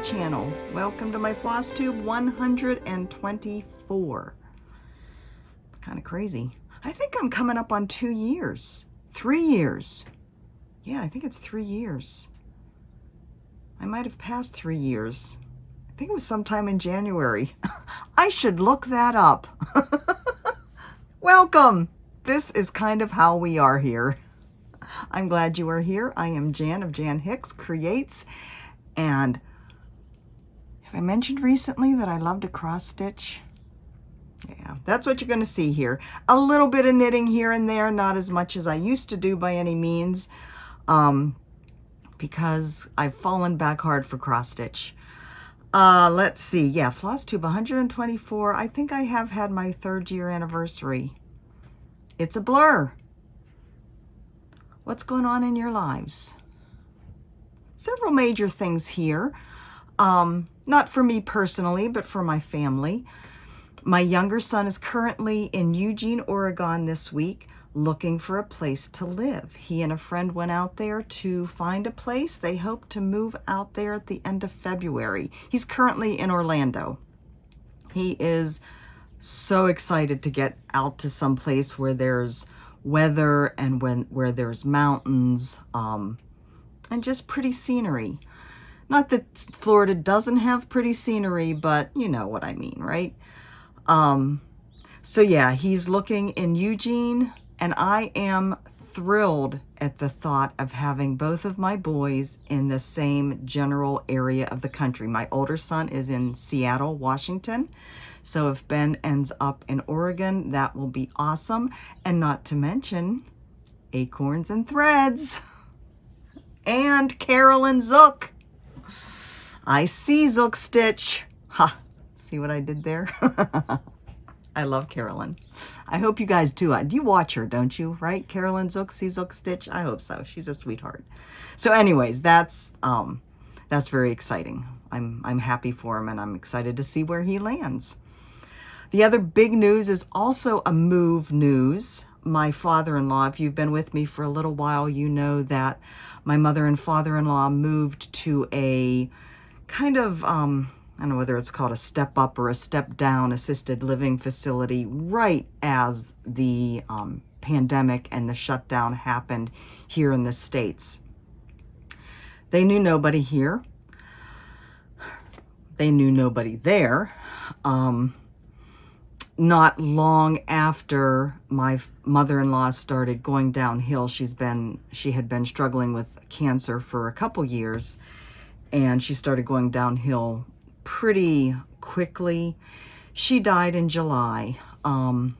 channel. Welcome to my Flosstube 124. Kind of crazy. I think I'm coming up on 2 years. 3 years. Yeah, I think it's 3 years. I might have passed 3 years. I think it was sometime in January. I should look that up. Welcome. This is kind of how we are here. I'm glad you are here. I am Jan of Jan Hicks Creates, and have I mentioned recently that I love to cross stitch? Yeah, that's what you're going to see here. A little bit of knitting here and there, not as much as I used to do by any means, because I've fallen back hard for cross stitch. Let's see. Yeah, Flosstube 124. I think I have had my 3rd year anniversary. It's a blur. What's going on in your lives? Several major things here. Not for me personally, but for my family. My younger son is currently in Eugene, Oregon this week, looking for a place to live. He and a friend went out there to find a place. They hope to move out there at the end of February. He's currently in Orlando. He is so excited to get out to some place where there's weather and where there's mountains, and just pretty scenery. Not that Florida doesn't have pretty scenery, but you know what I mean, right? So yeah, he's looking in Eugene, and I am thrilled at the thought of having both of my boys in the same general area of the country. My older son is in Seattle, Washington. So if Ben ends up in Oregon, that will be awesome. And not to mention Acorns and Threads and Carolyn Zook. I see Zook Stitch. Ha! See what I did there? I love Carolyn. I hope you guys do. You watch her, don't you? Right? Carolyn Zook, see Zook Stitch? I hope so. She's a sweetheart. So anyways, that's very exciting. I'm happy for him, and I'm excited to see where he lands. The other big news is also a move news. My father-in-law, if you've been with me for a little while, you know that my mother and father-in-law moved to a kind of, I don't know whether it's called a step up or a step down assisted living facility right as the pandemic and the shutdown happened here in the States. They knew nobody here. They knew nobody there. Not long after my mother-in-law started going downhill, she had been struggling with cancer for a couple years, and she started going downhill pretty quickly. She died in July. And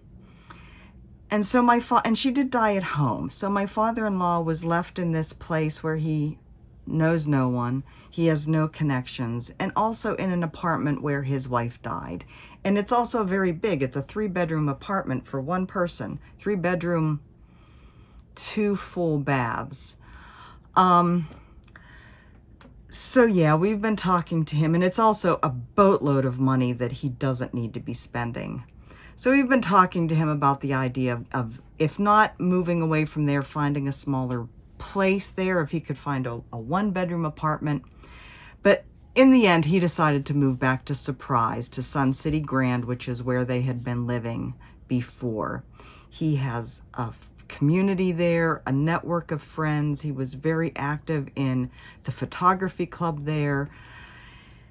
so and she did die at home. So my father-in-law was left in this place where he knows no one. He has no connections, and also in an apartment where his wife died. And it's also very big. It's a 3-bedroom apartment for one person. 3-bedroom, 2 full baths. So yeah, we've been talking to him, and it's also a boatload of money that he doesn't need to be spending. So we've been talking to him about the idea of if not moving away from there, finding a smaller place there, if he could find a 1-bedroom apartment. But in the end, he decided to move back to Surprise, to Sun City Grand, which is where they had been living before. He has a community there, a network of friends. He was very active in the photography club there.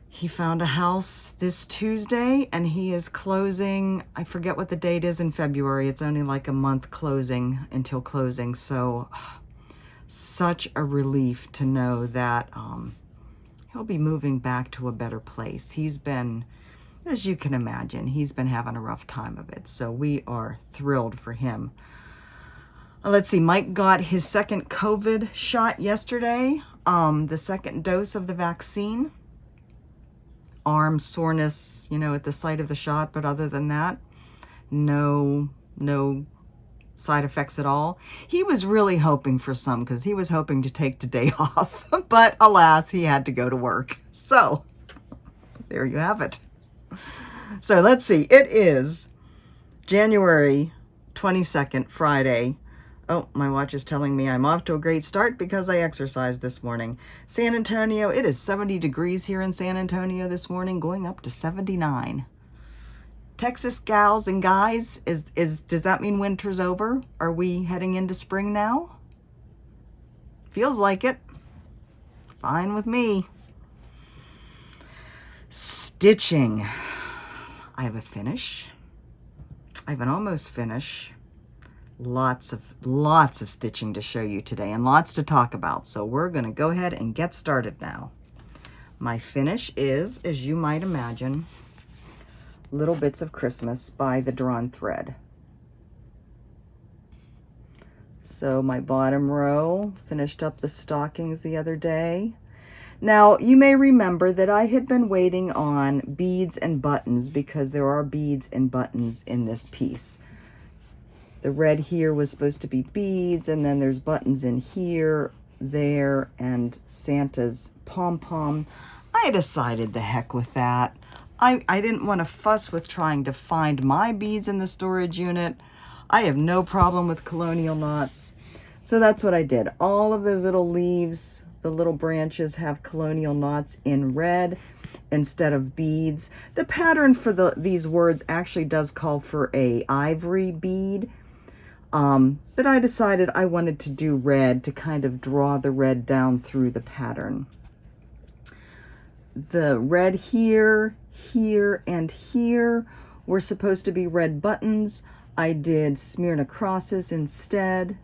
He found a house this Tuesday, and he is closing. I forget what the date is in February. It's only like a month closing until closing. So such a relief to know that he'll be moving back to a better place. He's been, as you can imagine, he's been having a rough time of it. So we are thrilled for him. Let's see, Mike got his 2nd COVID shot yesterday, the 2nd dose of the vaccine. Arm soreness, you know, at the site of the shot, but other than that, no side effects at all. He was really hoping for some, because he was hoping to take today off, but alas, he had to go to work. So there you have it. So let's see, it is January 22nd, Friday. Oh, my watch is telling me I'm off to a great start because I exercised this morning. San Antonio, it is 70 degrees here in San Antonio this morning, going up to 79. Texas gals and guys, does that mean winter's over? Are we heading into spring now? Feels like it. Fine with me. Stitching. I have a finish. I have an almost finish. Lots of stitching to show you today and lots to talk about. So we're going to go ahead and get started now. My finish is, as you might imagine, Little Bits of Christmas by the Drawn Thread. So my bottom row, finished up the stockings the other day. Now, you may remember that I had been waiting on beads and buttons because there are beads and buttons in this piece. The red here was supposed to be beads, and then there's buttons in here, there, and Santa's pom-pom. I decided the heck with that. I didn't want to fuss with trying to find my beads in the storage unit. I have no problem with colonial knots. So that's what I did. All of those little leaves, the little branches have colonial knots in red instead of beads. The pattern for these words actually does call for a ivory bead. But I decided I wanted to do red to kind of draw the red down through the pattern. The red here, here, and here were supposed to be red buttons. I did Smyrna crosses instead.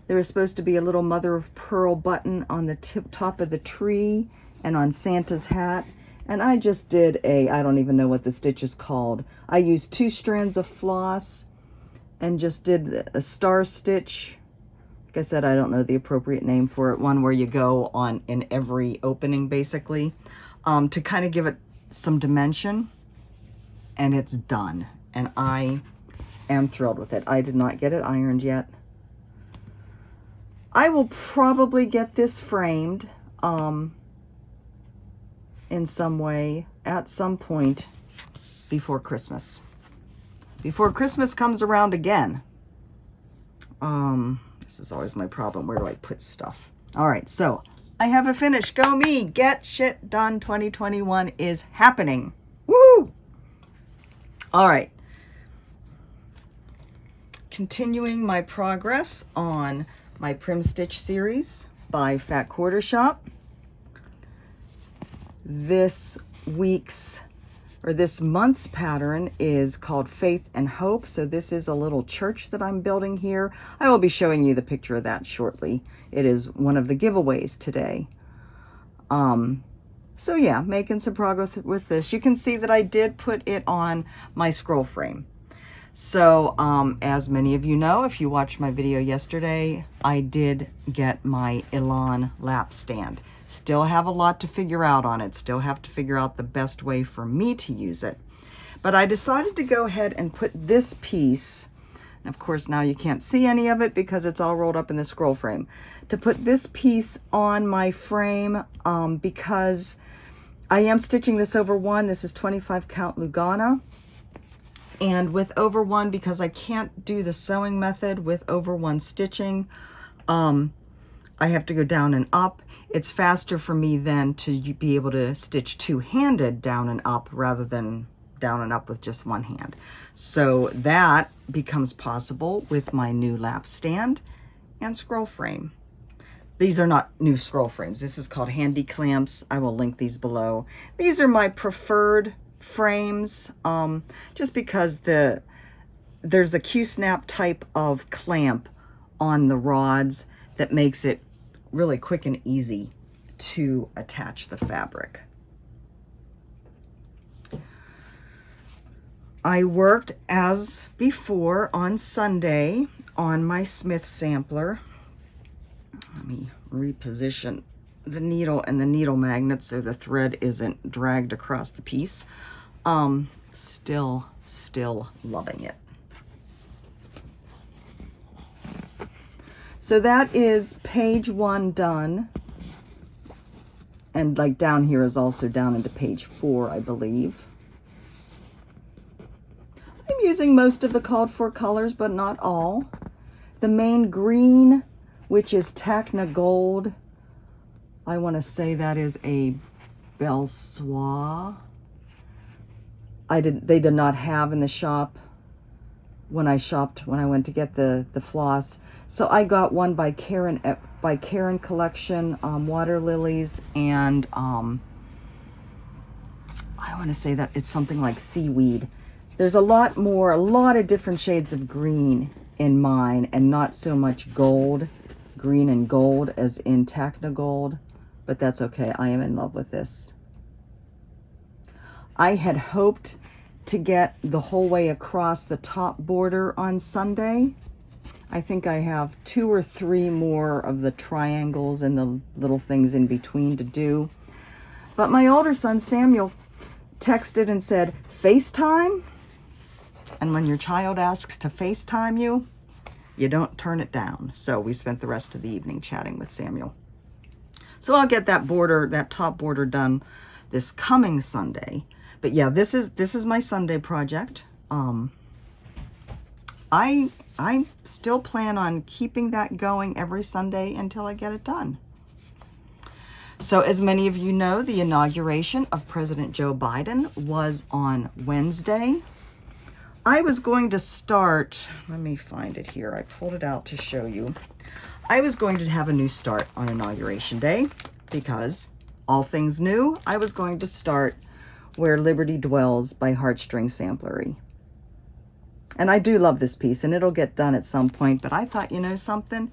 There was supposed to be a little mother of pearl button on the top of the tree and on Santa's hat. And I just did I don't even know what the stitch is called. I used 2 strands of floss and just did a star stitch. Like I said, I don't know the appropriate name for it. One where you go on in every opening, basically, to kind of give it some dimension. And it's done. And I am thrilled with it. I did not get it ironed yet. I will probably get this framed in some way at some point before Christmas. Before Christmas comes around again. This is always my problem. Where do I put stuff? All right, so I have a finish. Go me. Get shit done 2021 is happening. Woohoo! All right. Continuing my progress on my Prim Stitch series by Fat Quarter Shop. This month's pattern is called Faith and Hope. So this is a little church that I'm building here. I will be showing you the picture of that shortly. It is one of the giveaways today. So yeah, making some progress with this. You can see that I did put it on my scroll frame. So as many of you know, if you watched my video yesterday, I did get my Elan lap stand. Still have a lot to figure out on it. Still have to figure out the best way for me to use it. But I decided to go ahead and put this piece, and of course now you can't see any of it because it's all rolled up in the scroll frame, to put this piece on my frame because I am stitching this over 1. This is 25 count Lugana. And with over 1, because I can't do the sewing method with over 1 stitching, I have to go down and up. It's faster for me then to be able to stitch 2-handed down and up rather than down and up with just 1 hand. So that becomes possible with my new lap stand and scroll frame. These are not new scroll frames. This is called Handy Clamps. I will link these below. These are my preferred frames, just because there's the Q-snap type of clamp on the rods that makes it really quick and easy to attach the fabric. I worked as before on Sunday on my Smith sampler. Let me reposition the needle and the needle magnet so the thread isn't dragged across the piece. Still loving it. So that is page 1 done. And like down here is also down into page 4, I believe. I'm using most of the called for colors, but not all. The main green, which is Tacna Gold, I want to say that is a Belsoir. They did not have in the shop when I went to get the floss. So I got one by Karen Collection, water lilies, and I want to say that it's something like seaweed. There's a lot of different shades of green in mine, and not so much gold, green and gold as in Tacna Gold, but that's okay. I am in love with this. I had hoped to get the whole way across the top border on Sunday. I think I have 2 or 3 more of the triangles and the little things in between to do. But my older son, Samuel, texted and said, FaceTime? And when your child asks to FaceTime you, you don't turn it down. So we spent the rest of the evening chatting with Samuel. So I'll get that top border done this coming Sunday. But yeah, this is my Sunday project. I still plan on keeping that going every Sunday until I get it done. So as many of you know, the inauguration of President Joe Biden was on Wednesday. I was going to start, let me find it here. I pulled it out to show you. I was going to have a new start on Inauguration Day because all things new, I was going to start Where Liberty Dwells by Heartstring Samplery. And I do love this piece, and it'll get done at some point, but I thought, you know something?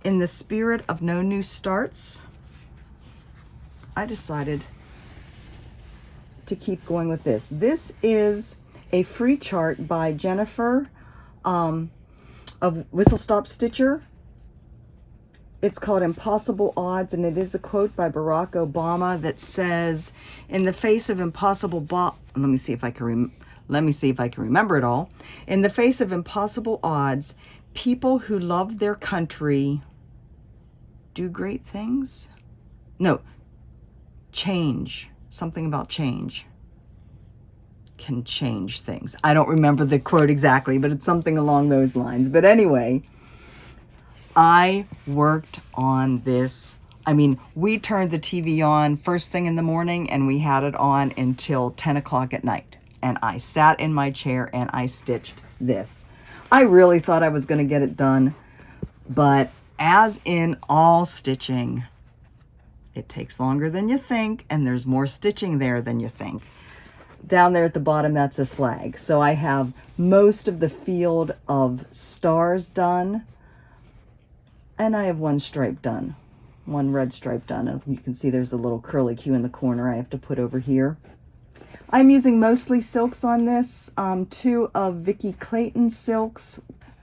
In the spirit of no new starts, I decided to keep going with this. This is a free chart by Jennifer of Whistle Stop Stitcher. It's called Impossible Odds, and it is a quote by Barack Obama that says, in the face of impossible let me see if I can remember it all. In the face of impossible odds, people who love their country do great things. No, change. Something about change can change things. I don't remember the quote exactly, but it's something along those lines. But anyway, I worked on this. I mean, we turned the TV on first thing in the morning, and we had it on until 10 o'clock at night. And I sat in my chair and I stitched this. I really thought I was going to get it done, but as in all stitching, it takes longer than you think, and there's more stitching there than you think. Down there at the bottom, that's a flag. So I have most of the field of stars done, and I have one stripe done, one red stripe done. And you can see there's a little curly Q in the corner I have to put over here. I'm using mostly silks on this, 2 of Vicki Clayton's silks,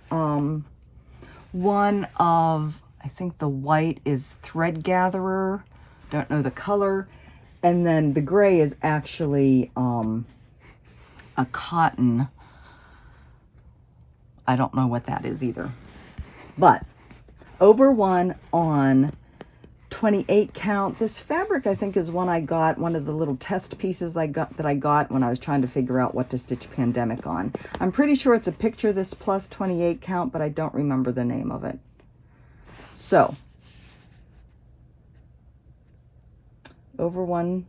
one of, I think the white is Thread Gatherer, don't know the color, and then the gray is actually a cotton. I don't know what that is either. But over one on 28 count. This fabric, I think, is one I got, one of the little test pieces that I got when I was trying to figure out what to stitch Pandemic on. I'm pretty sure it's a picture, this plus 28 count, but I don't remember the name of it. So, over one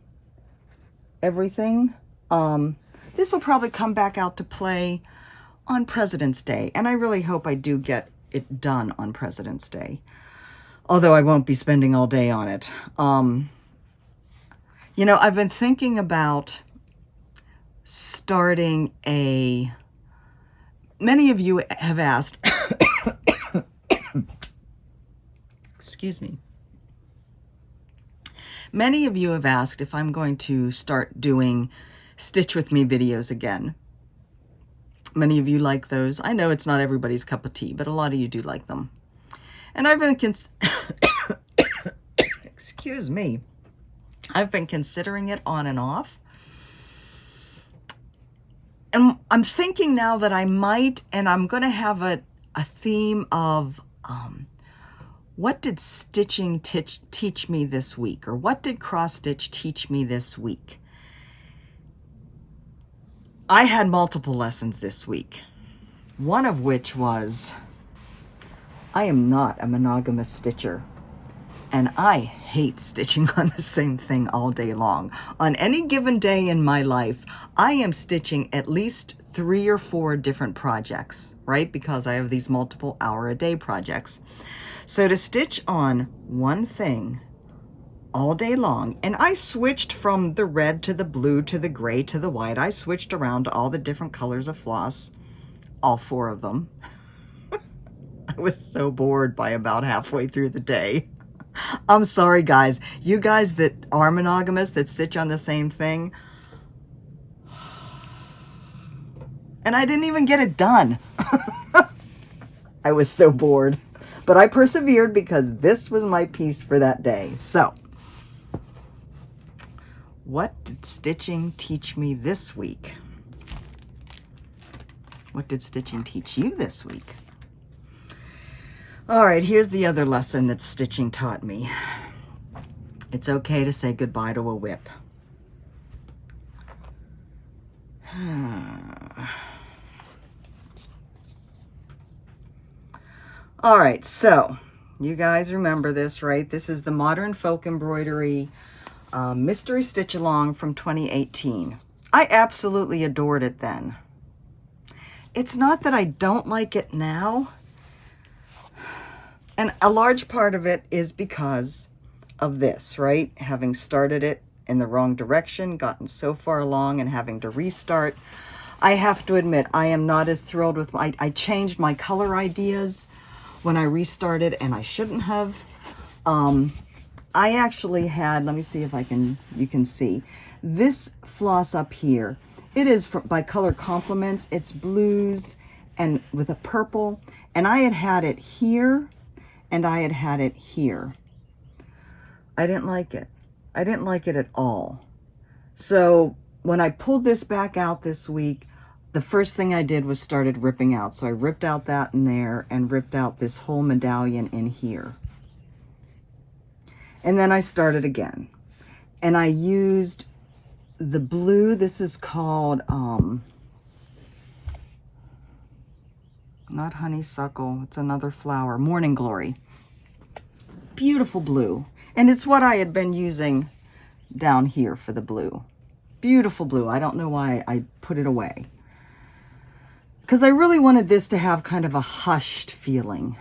everything. This will probably come back out to play on President's Day, and I really hope I do get it done on President's Day, although I won't be spending all day on it. You know, I've been thinking about starting a, many of you have asked, excuse me. Many of you have asked if I'm going to start doing Stitch With Me videos again. Many of you like those. I know it's not everybody's cup of tea, but a lot of you do like them. And I've been, excuse me, I've been considering it on and off. And I'm thinking now that I might, and I'm going to have a theme of what did stitching teach me this week? Or what did cross stitch teach me this week? I had multiple lessons this week. One of which was I am not a monogamous stitcher. And I hate stitching on the same thing all day long. On any given day in my life, I am stitching at least 3 or 4 different projects, right? Because I have these multiple hour-a-day projects. So to stitch on one thing all day long, and I switched from the red to the blue to the gray to the white. I switched around to all the different colors of floss, all 4 of them. I was so bored by about halfway through the day. I'm sorry, guys. You guys that are monogamous, that stitch on the same thing. And I didn't even get it done. I was so bored. But I persevered because this was my piece for that day. So, what did stitching teach me this week? What did stitching teach you this week? All right, here's the other lesson that stitching taught me. It's okay to say goodbye to a whip. All right, so you guys remember this, right? This is the Modern Folk Embroidery Mystery Stitch Along from 2018. I absolutely adored it then. It's not that I don't like it now. And a large part of it is because of this, right? Having started it in the wrong direction, gotten so far along and having to restart. I have to admit, I am not as thrilled with I changed my color ideas when I restarted, and I shouldn't have. I actually had, let me see if you can see, this floss up here. It is by Color Compliments. It's blues and with a purple, and I had it here. And I had it here. I didn't like it. I didn't like it at all. So when I pulled this back out this week, the first thing I did was started ripping out. So I ripped out that in there and ripped out this whole medallion in here. And then I started again. And I used the blue. This is called, not honeysuckle, it's another flower, Morning Glory. Beautiful blue. And it's what I had been using down here for the blue. Beautiful blue. I don't know why I put it away. Because I really wanted this to have kind of a hushed feeling.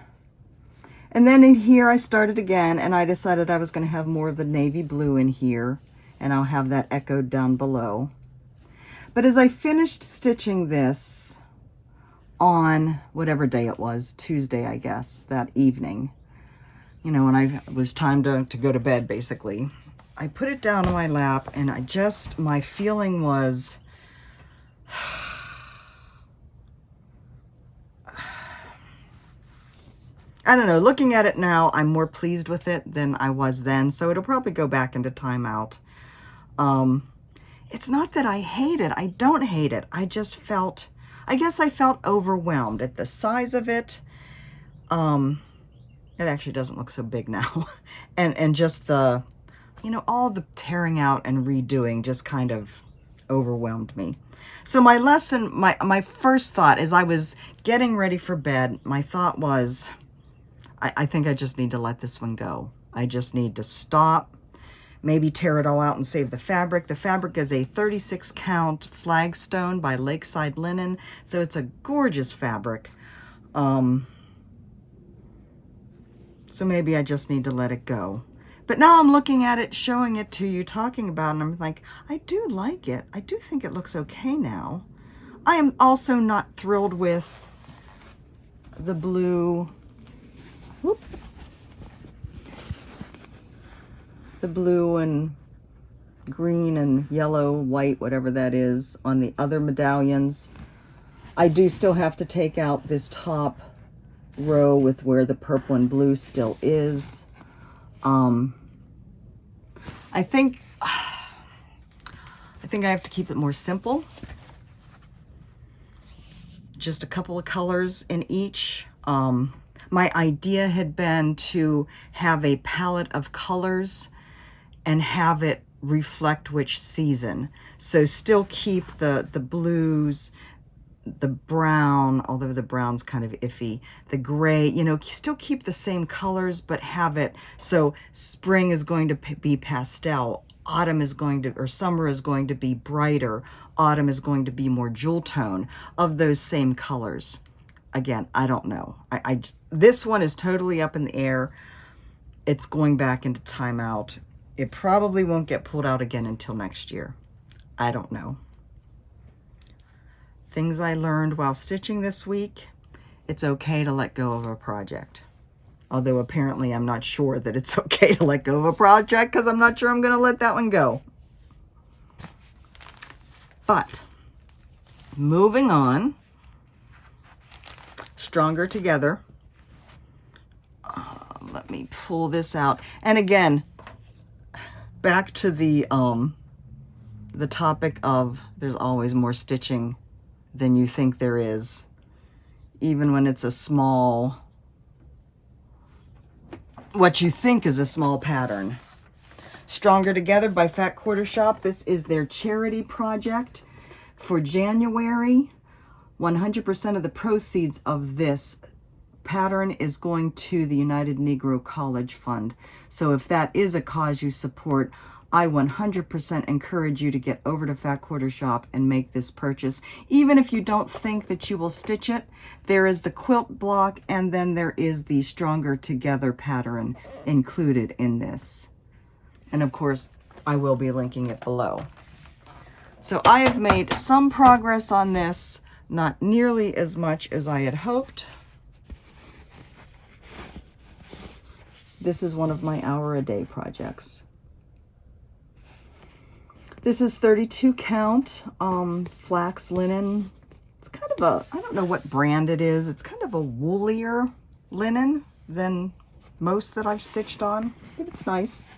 And then in here I started again, and I decided I was going to have more of the navy blue in here. And I'll have that echoed down below. But as I finished stitching this, on whatever day it was, Tuesday, I guess, that evening, you know, when it was time to go to bed, basically, I put it down on my lap, and my feeling was, I don't know, looking at it now, I'm more pleased with it than I was then, so it'll probably go back into timeout. It's not that I hate it. I don't hate it. I just felt, I guess I felt overwhelmed at the size of it. It actually doesn't look so big now. and just the, you know, all the tearing out and redoing just kind of overwhelmed me. So my lesson, my first thought as I was getting ready for bed, my thought was, I think I just need to let this one go. I just need to stop, maybe tear it all out and save the fabric. The fabric is a 36 count flagstone by Lakeside Linen. So it's a gorgeous fabric. So maybe I just need to let it go. But now I'm looking at it, showing it to you, talking about it, and I'm like, I do like it. I do think it looks okay now. I am also not thrilled with the blue, whoops, the blue and green and yellow, white, whatever that is, on the other medallions. I do still have to take out this top row with where the purple and blue still is. I think I have to keep it more simple. Just a couple of colors in each. My idea had been to have a palette of colors and have it reflect which season. So still keep the blues, the brown, although the brown's kind of iffy, the gray, you know, still keep the same colors, but have it so spring is going to be pastel, autumn is going to, or summer is going to be brighter, autumn is going to be more jewel tone of those same colors. Again, I don't know. This one is totally up in the air. It's going back into timeout. It probably won't get pulled out again until next year. I don't know. Things I learned while stitching this week: it's okay to let go of a project. Although apparently I'm not sure that it's okay to let go of a project, because I'm not sure I'm going to let that one go. But moving on, Stronger Together. Let me pull this out. And again, back to the topic of there's always more stitching than you think there is, even when it's a small, what you think is a small pattern. Stronger Together by Fat Quarter Shop. This is their charity project for January. 100% of the proceeds of this pattern is going to the United Negro College Fund. So if that is a cause you support, I 100% encourage you to get over to Fat Quarter Shop and make this purchase. Even if you don't think that you will stitch it, there is the quilt block, and then there is the Stronger Together pattern included in this. And of course, I will be linking it below. So I have made some progress on this, not nearly as much as I had hoped. This is one of my hour-a-day projects. This is 32 count flax linen. It's kind of a, I don't know what brand it is. It's kind of a woolier linen than most that I've stitched on, but it's nice.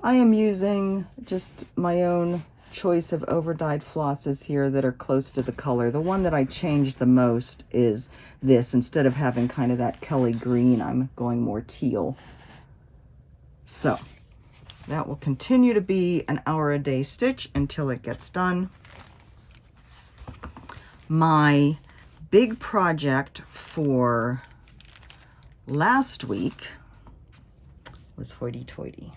I am using just my own choice of over-dyed flosses here that are close to the color. The one that I changed the most is this. Instead of having kind of that Kelly green, I'm going more teal. So that will continue to be an hour-a-day stitch until it gets done. My big project for last week was hoity-toity.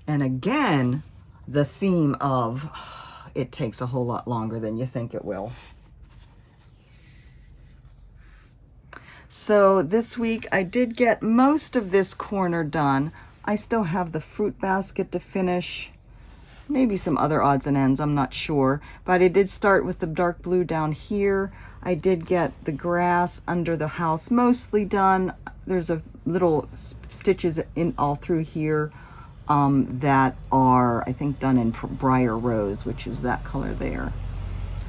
And again, the theme of it takes a whole lot longer than you think it will. So this week I did get most of this corner done. I still have the fruit basket to finish, maybe some other odds and ends, I'm not sure. But I did start with the dark blue down here. I did get the grass under the house mostly done. There's a little stitches in all through here that are, I think, done in Briar Rose, which is that color there.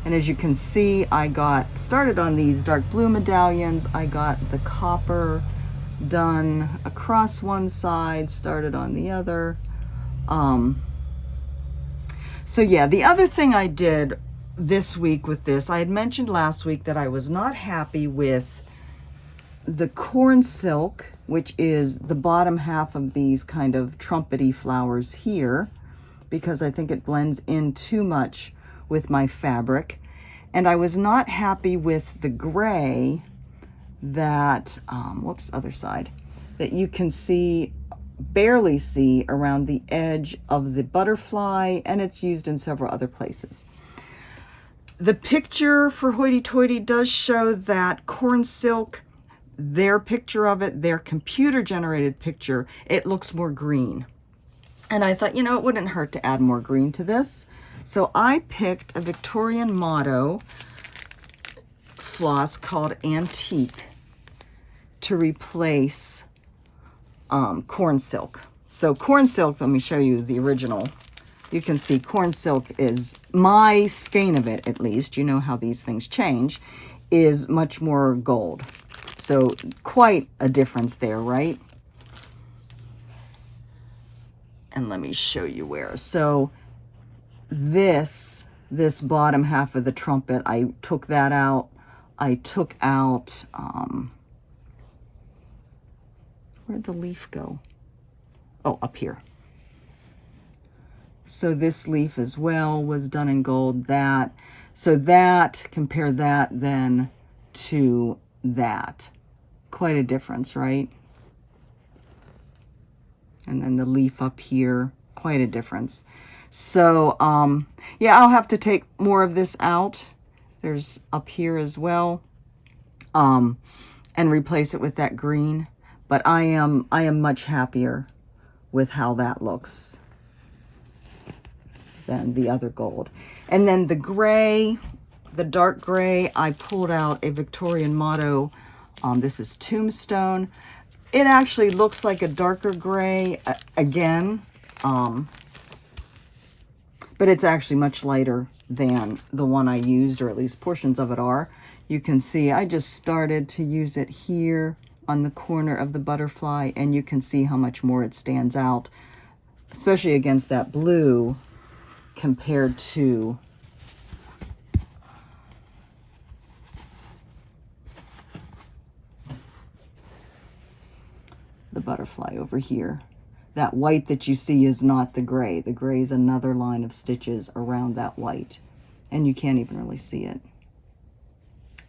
And as you can see, I got started on these dark blue medallions. I got the copper done across one side, started on the other. So yeah, the other thing I did this week with this, I had mentioned last week that I was not happy with the corn silk, which is the bottom half of these kind of trumpety flowers here, because I think it blends in too much with my fabric. And I was not happy with the gray that, whoops, other side, that you can see, barely see around the edge of the butterfly, and it's used in several other places. The picture for Hoity Toity does show that corn silk, their picture of it, their computer generated picture, it looks more green. And I thought, you know, it wouldn't hurt to add more green to this. So I picked a Victorian motto floss called Antique to replace corn silk. So corn silk, let me show you the original. You can see corn silk is, my skein of it at least, you know how these things change, is much more gold. So quite a difference there, right? And let me show you where. So this bottom half of the trumpet, I took that out. I took out, where'd the leaf go? Oh, up here. So this leaf as well was done in gold. So that, compare that then to that. Quite a difference, right? And then the leaf up here, quite a difference. So, yeah, I'll have to take more of this out. There's up here as well, and replace it with that green. But I am much happier with how that looks than the other gold. And then the gray, the dark gray, I pulled out a Victorian motto. This is Tombstone. It actually looks like a darker gray again, but it's actually much lighter than the one I used, or at least portions of it are. You can see I just started to use it here on the corner of the butterfly, and you can see how much more it stands out, especially against that blue compared to the butterfly over here. That white that you see is not the gray. The gray is another line of stitches around that white, and you can't even really see it.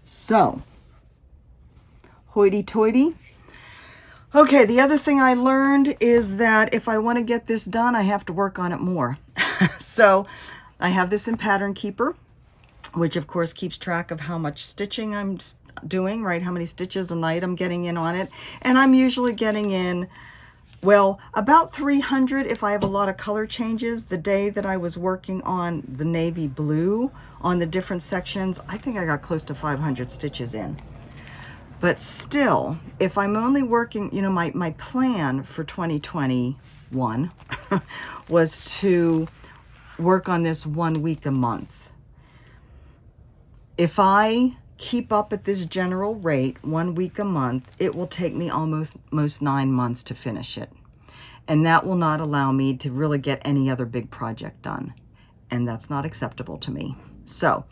So, hoity-toity. Okay, the other thing I learned is that if I want to get this done, I have to work on it more. So I have this in Pattern Keeper, which of course keeps track of how much stitching I'm doing, right? How many stitches a night I'm getting in on it. And I'm usually getting in, well, about 300 if I have a lot of color changes. The day that I was working on the navy blue on the different sections, I think I got close to 500 stitches in. But still, if I'm only working, you know, my plan for 2021 was to work on this 1 week a month. If I keep up at this general rate, 1 week a month, it will take me almost 9 months to finish it. And that will not allow me to really get any other big project done. And that's not acceptable to me. So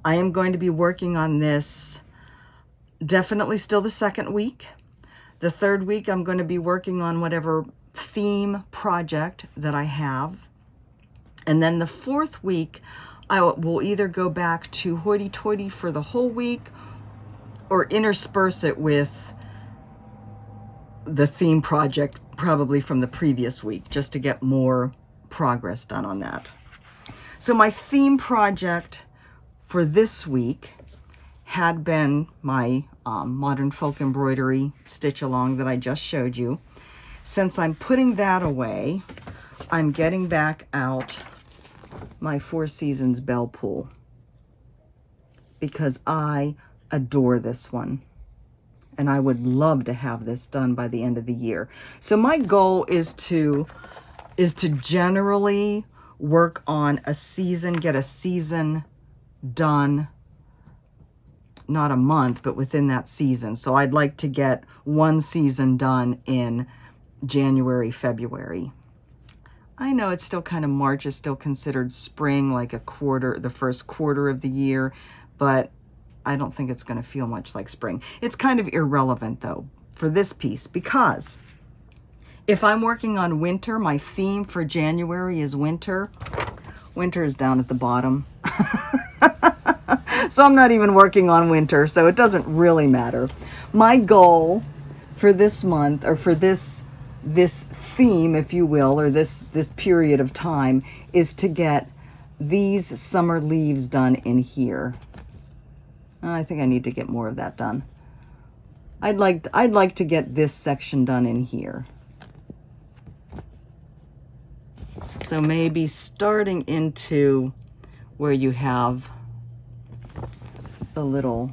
I am going to be working on this definitely still the second week. The third week, I'm going to be working on whatever theme project that I have. And then the fourth week, I will either go back to hoity-toity for the whole week or intersperse it with the theme project probably from the previous week, just to get more progress done on that. So my theme project for this week had been my modern folk embroidery stitch along that I just showed you. Since I'm putting that away, I'm getting back out my Four Seasons Bell Pool because I adore this one. And I would love to have this done by the end of the year. So my goal is to generally work on a season, get a season done, not a month, but within that season. So I'd like to get one season done in January, February. I know it's still kind of March is still considered spring, like a quarter, the first quarter of the year, but I don't think it's going to feel much like spring. It's kind of irrelevant though for this piece, because if I'm working on winter, my theme for January is winter. Winter is down at the bottom. So I'm not even working on winter, so it doesn't really matter. My goal for this month, or for this theme, if you will, or this period of time, is to get these summer leaves done in here. I think I need to get more of that done. I'd like to get this section done in here. So maybe starting into where you have the little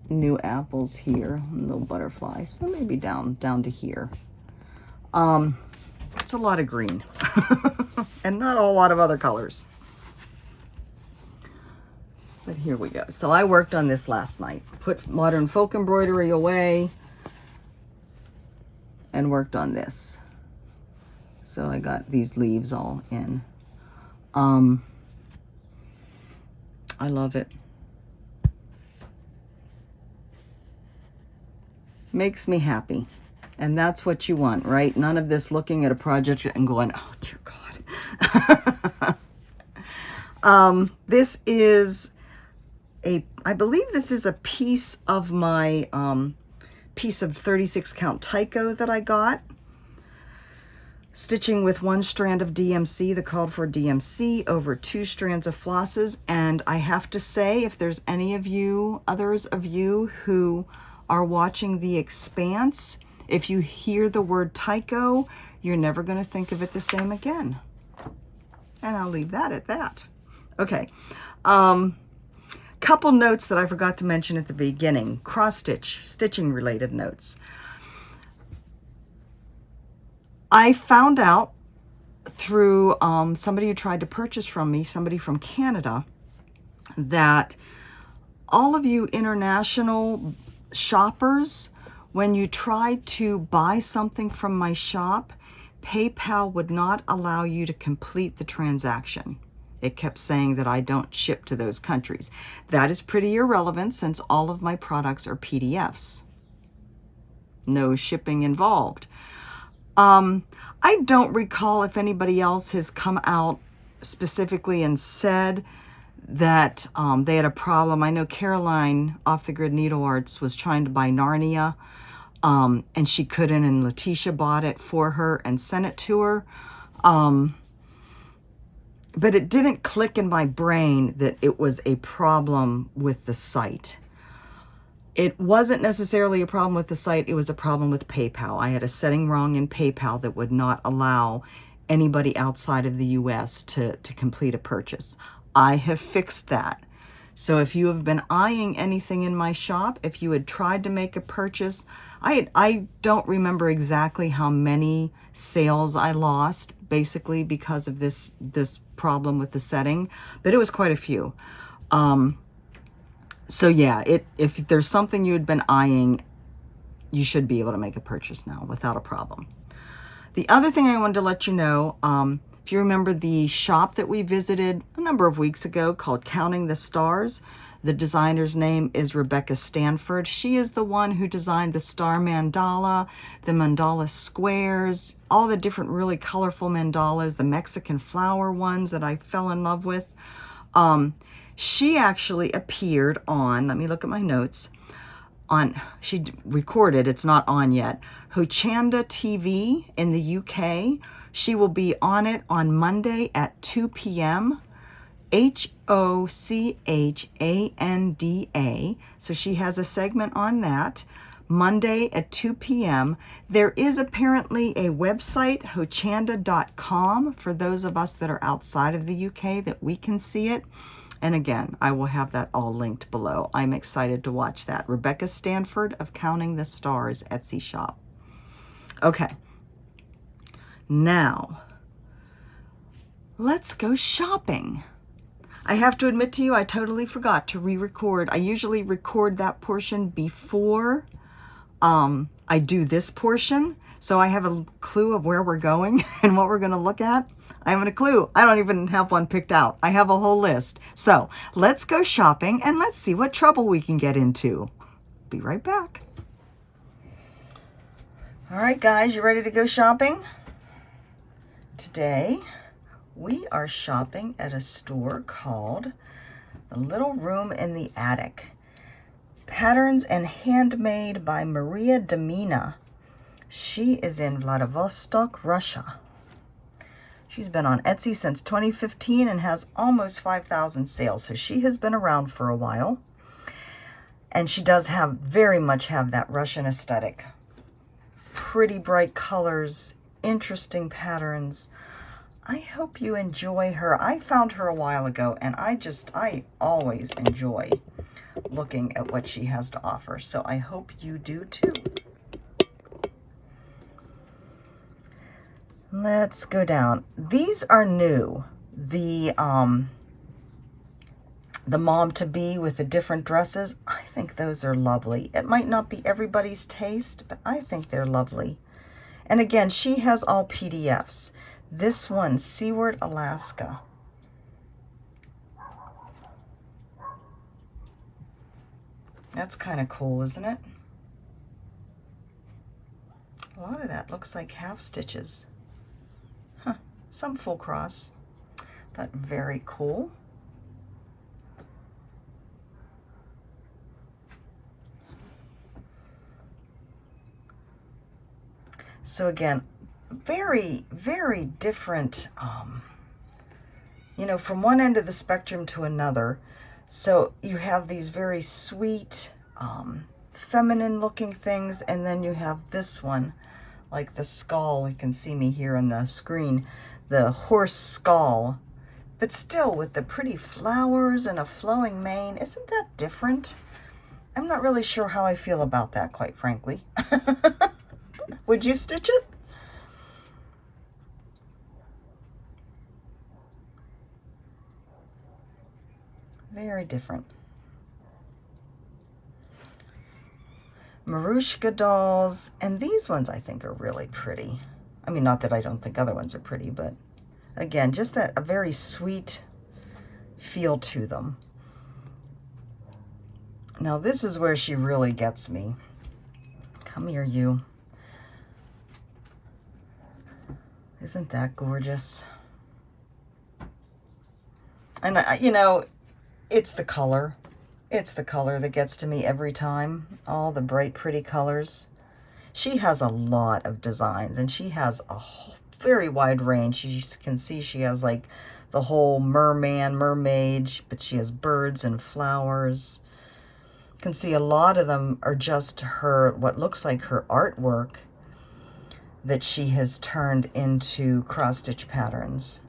new apples here, little butterflies. So maybe down to here. It's a lot of green and not a whole lot of other colors. But here we go. So I worked on this last night. Put modern folk embroidery away and worked on this. So I got these leaves all in. I love it. Makes me happy. And that's what you want, right? None of this looking at a project and going, oh, dear God. This is I believe this is a piece of my piece of 36 count Tyco that I got. Stitching with 1 strand of DMC, the called for DMC, over 2 strands of flosses. And I have to say, if there's any of you, others of you who are watching The Expanse, if you hear the word Tyco, you're never going to think of it the same again. And I'll leave that at that. Okay. Couple notes that I forgot to mention at the beginning. Cross-stitch, stitching related notes. I found out through somebody who tried to purchase from me, somebody from Canada, that all of you international shoppers, when you try to buy something from my shop, PayPal would not allow you to complete the transaction. It kept saying that I don't ship to those countries. That is pretty irrelevant since all of my products are PDFs. No shipping involved. I don't recall if anybody else has come out specifically and said that they had a problem. I know Caroline Off the Grid Needle Arts was trying to buy Narnia, and she couldn't, and Letitia bought it for her and sent it to her. But it didn't click in my brain that it was a problem with the site. It wasn't necessarily a problem with the site. It was a problem with PayPal. I had a setting wrong in PayPal that would not allow anybody outside of the US to complete a purchase. I have fixed that. So if you have been eyeing anything in my shop, if you had tried to make a purchase, I don't remember exactly how many sales I lost, basically because of this problem with the setting, but it was quite a few. So yeah, if there's something you had been eyeing, you should be able to make a purchase now without a problem. The other thing I wanted to let you know, if you remember the shop that we visited a number of weeks ago called Counting the Stars, the designer's name is Rebecca Stanford. She is the one who designed the star mandala, the mandala squares, all the different really colorful mandalas, the Mexican flower ones that I fell in love with. She actually appeared on, let me look at my notes, she recorded, it's not on yet, Hochanda TV in the UK. She will be on it on Monday at 2 p.m. Hochanda. So she has a segment on that Monday at 2 p.m. There is apparently a website, hochanda.com, for those of us that are outside of the UK that we can see it. And again, I will have that all linked below. I'm excited to watch that. Rebecca Stanford of Counting the Stars Etsy shop. Okay. Now, let's go shopping. I have to admit to you, I totally forgot to re-record. I usually record that portion before I do this portion, so I have a clue of where we're going and what we're going to look at. I haven't a clue. I don't even have one picked out. I have a whole list. So let's go shopping and let's see what trouble we can get into. Be right back. All right, guys, you ready to go shopping? Today, we are shopping at a store called The Little Room in the Attic. Patterns and Handmade by Maria Demina. She is in Vladivostok, Russia. She's been on Etsy since 2015 and has almost 5,000 sales, so she has been around for a while. And she does very much have that Russian aesthetic. Pretty bright colors, interesting patterns. I hope you enjoy her. I found her a while ago, and I always enjoy looking at what she has to offer. So I hope you do too. Let's go down. These are new. The mom-to-be with the different dresses. I think those are lovely. It might not be everybody's taste, but I think they're lovely. And again, she has all PDFs. This one, Seaward, Alaska. That's kind of cool, isn't it? A lot of that looks like half stitches. Huh, some full cross, but very cool. So again, very, very different, you know, from one end of the spectrum to another. So you have these very sweet, feminine looking things, and then you have this one, like the skull. You can see me here on the screen, the horse skull, but still with the pretty flowers and a flowing mane. Isn't that different? I'm not really sure how I feel about that, quite frankly. Would you stitch it? Very different. Marushka dolls, and these ones I think are really pretty. I mean, not that I don't think other ones are pretty, but again, just a very sweet feel to them. Now this is where she really gets me. Come here, you. Isn't that gorgeous? And you know, it's the color. It's the color that gets to me every time. All the bright, pretty colors. She has a lot of designs, and she has a very wide range. You can see she has like the whole merman, mermaid, but she has birds and flowers. You can see a lot of them are just her, what looks like her artwork that she has turned into cross-stitch patterns.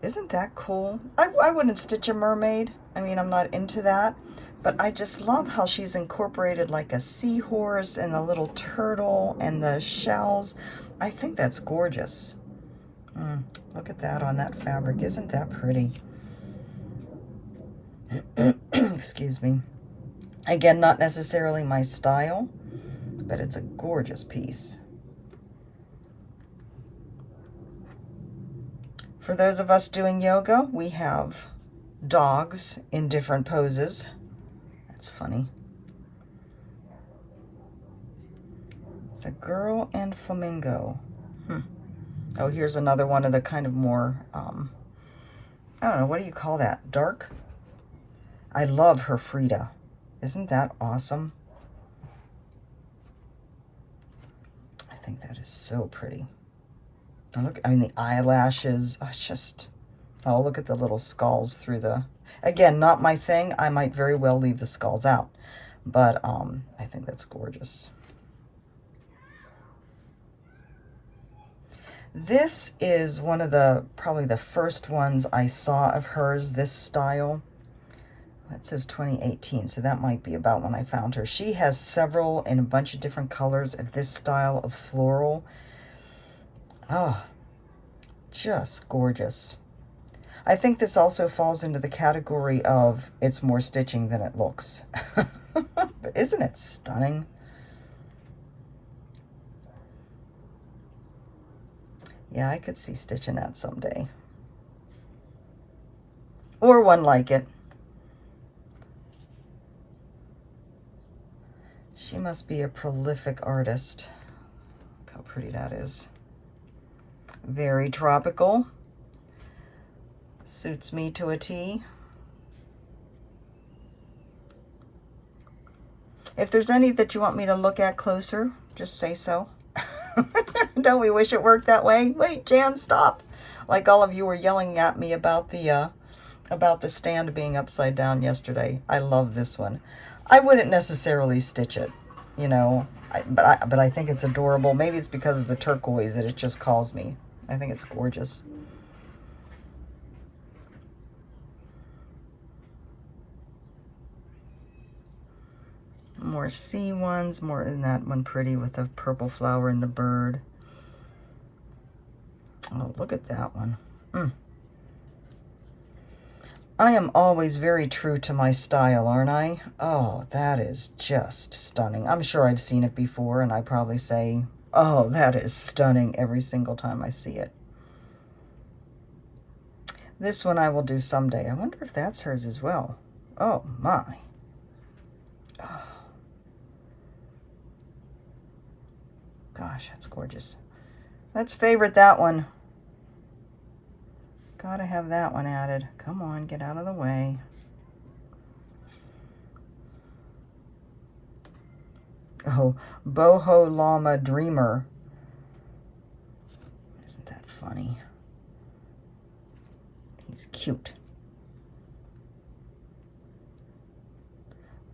Isn't that cool? I wouldn't stitch a mermaid. I mean, I'm not into that, but I just love how she's incorporated like a seahorse and the little turtle and the shells. I think that's gorgeous. Look at that on that fabric. Isn't that pretty? Excuse me. Again, not necessarily my style, but it's a gorgeous piece. For those of us doing yoga, we have dogs in different poses. That's funny. The girl and flamingo. Oh, here's another one of the kind of more, I don't know, what do you call that? Dark? I love her Frida. Isn't that awesome? I think that is so pretty. And look, I mean, the eyelashes, oh, look at the little skulls through the, again, not my thing. I might very well leave the skulls out, but I think that's gorgeous. This is one of the, probably the first ones I saw of hers, this style. That says 2018, so that might be about when I found her. She has several in a bunch of different colors of this style of floral. Oh, just gorgeous. I think this also falls into the category of it's more stitching than it looks. But isn't it stunning? Yeah, I could see stitching that someday. Or one like it. She must be a prolific artist. Look how pretty that is. Very tropical. Suits me to a T. If there's any that you want me to look at closer, just say so. Don't we wish it worked that way? Wait, Jan, stop. Like all of you were yelling at me about the stand being upside down yesterday. I love this one. I wouldn't necessarily stitch it, you know, but I think it's adorable. Maybe it's because of the turquoise that it just calls me. I think it's gorgeous. More sea ones, more in that one pretty with the purple flower and the bird. Oh, look at that one. I am always very true to my style, aren't I? Oh, that is just stunning. I'm sure I've seen it before, and I probably say, oh, that is stunning every single time I see it. This one I will do someday. I wonder if that's hers as well. Oh, my. Oh. Gosh, that's gorgeous. Let's favorite that one. Gotta have that one added. Come on, get out of the way. Oh, Boho Llama Dreamer. funny. He's cute.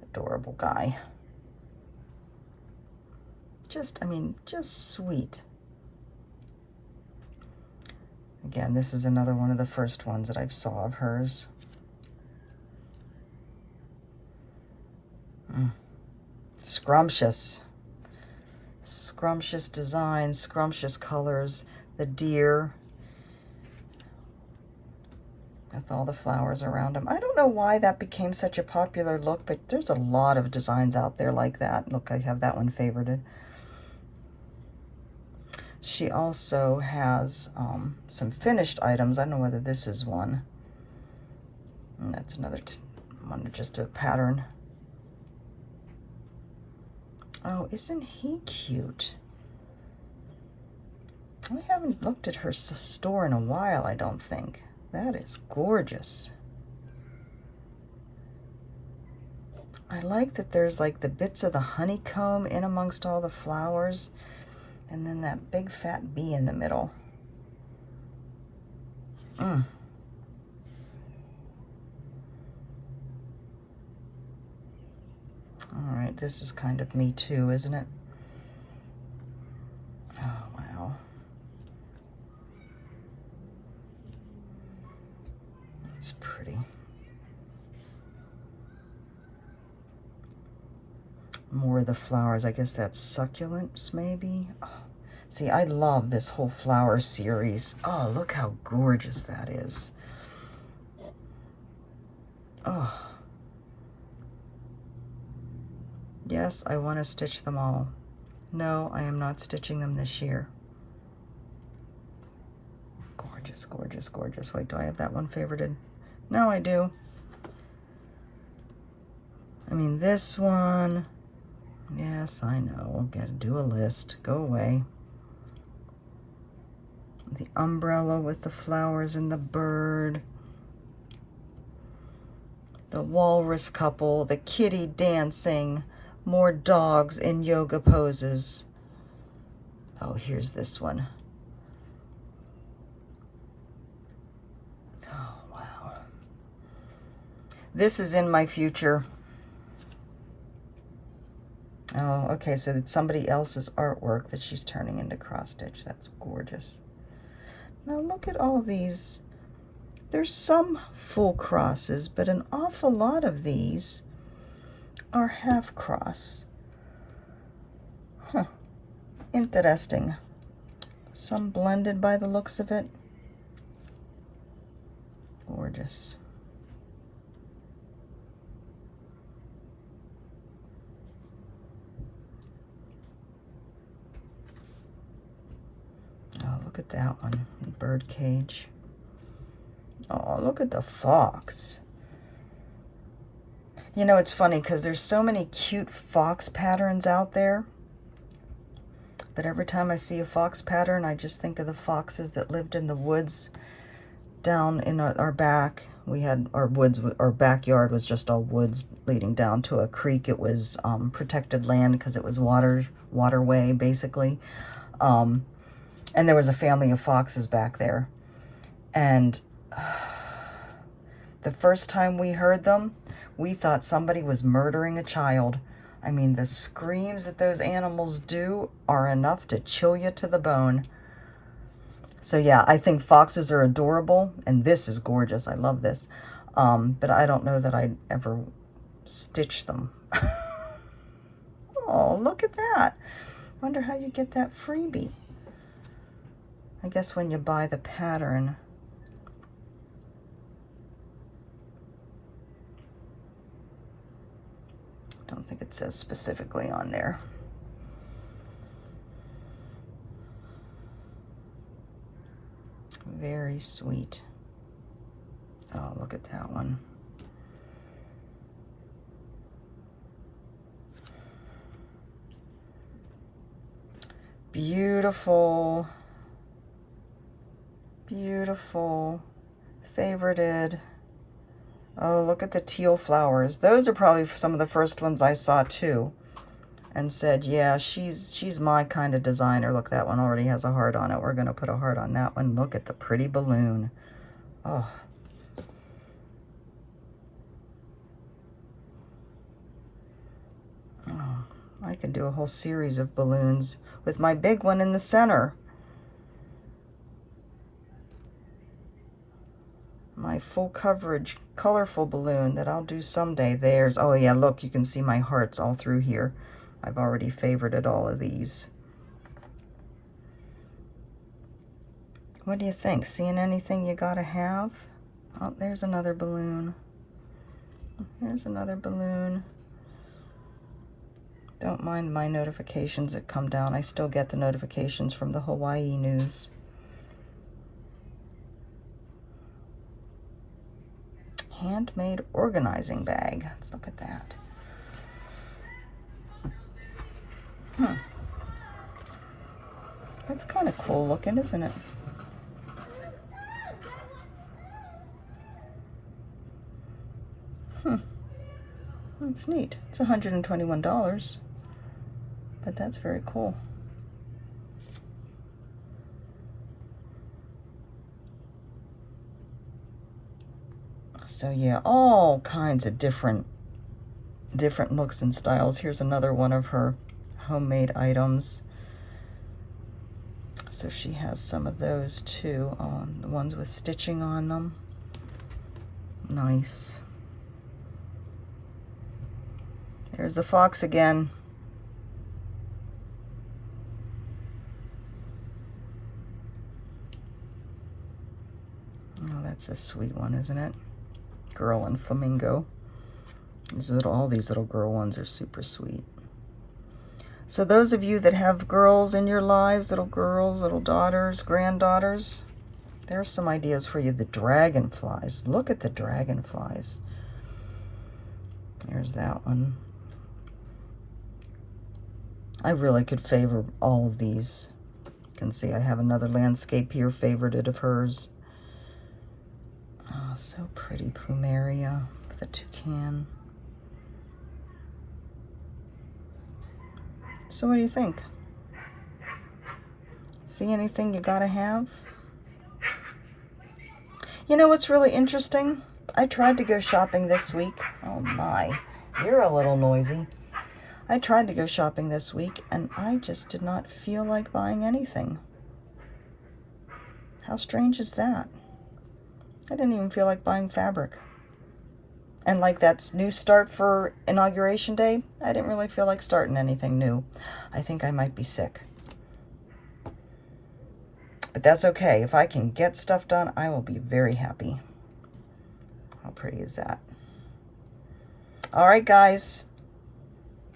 Adorable guy. Just, I mean, just sweet. Again, this is another one of the first ones that I saw of hers. Scrumptious. Scrumptious design, scrumptious colors. The deer with all the flowers around him. I don't know why that became such a popular look, but there's a lot of designs out there like that. Look, I have that one favorited. She also has some finished items. I don't know whether this is one. And that's another one, just a pattern. Oh, isn't he cute? We haven't looked at her store in a while, I don't think. That is gorgeous. I like that there's like the bits of the honeycomb in amongst all the flowers, and then that big fat bee in the middle. All right, this is kind of me too, isn't it? Oh, wow. That's pretty. More of the flowers. I guess that's succulents, maybe. Oh, see, I love this whole flower series. Oh, look how gorgeous that is. Oh. Yes, I want to stitch them all. No, I am not stitching them this year. Gorgeous, gorgeous, gorgeous. Wait, do I have that one favorited? No, I do. I mean, this one. Yes, I know. We'll get to do a list. Go away. The umbrella with the flowers and the bird. The walrus couple. The kitty dancing. More dogs in yoga poses. Oh, here's this one. Oh, wow. This is in my future. Oh, okay, so it's somebody else's artwork that she's turning into cross stitch. That's gorgeous. Now look at all these. There's some full crosses, but an awful lot of these are half cross. Huh. Interesting. Some blended by the looks of it. Gorgeous. Oh, look at that one. Bird cage. Oh, look at the fox. You know, it's funny because there's so many cute fox patterns out there. But every time I see a fox pattern, I just think of the foxes that lived in the woods down in our back. We had our woods, our backyard was just all woods leading down to a creek. It was protected land because it was waterway, basically. And there was a family of foxes back there. And the first time we heard them, we thought somebody was murdering a child. I mean, the screams that those animals do are enough to chill you to the bone. So yeah, I think foxes are adorable, and this is gorgeous. I love this. But I don't know that I'd ever stitch them. Oh, look at that. Wonder how you get that freebie. I guess when you buy the pattern. Don't think it says specifically on there. Very sweet. Oh, look at that one. Beautiful. Beautiful. Favorited. Oh, look at the teal flowers. Those are probably some of the first ones I saw too. and said, yeah, she's my kind of designer. Look, that one already has a heart on it. We're going to put a heart on that one. Look at the pretty balloon. Oh. Oh, I could do a whole series of balloons with my big one in the center. My full coverage, colorful balloon that I'll do someday. There's, oh yeah, look, you can see my hearts all through here. I've already favorited all of these. What do you think? Seeing anything you gotta have? Oh, there's another balloon. Here's another balloon. Don't mind my notifications that come down. I still get the notifications from the Hawaii news. Handmade organizing bag. Let's look at that. That's kind of cool looking, isn't it? That's neat. It's $121, but that's very cool. So yeah, all kinds of different looks and styles. Here's another one of her homemade items. So she has some of those too, the ones with stitching on them. Nice. There's a fox again. Oh, that's a sweet one, isn't it? Girl and flamingo. All these little girl ones are super sweet. So those of you that have girls in your lives, little girls, little daughters, granddaughters, there's some ideas for you. The dragonflies. Look at the dragonflies. There's that one. I really could favor all of these. You can see I have another landscape here, favorited of hers. Oh, so pretty. Plumeria with a toucan. So what do you think? See anything you gotta have? You know what's really interesting? I tried to go shopping this week. Oh my, you're a little noisy. I tried to go shopping this week and I just did not feel like buying anything. How strange is that? I didn't even feel like buying fabric. And like that's new start for Inauguration Day, I didn't really feel like starting anything new. I think I might be sick. But that's okay. If I can get stuff done, I will be very happy. How pretty is that? All right, guys.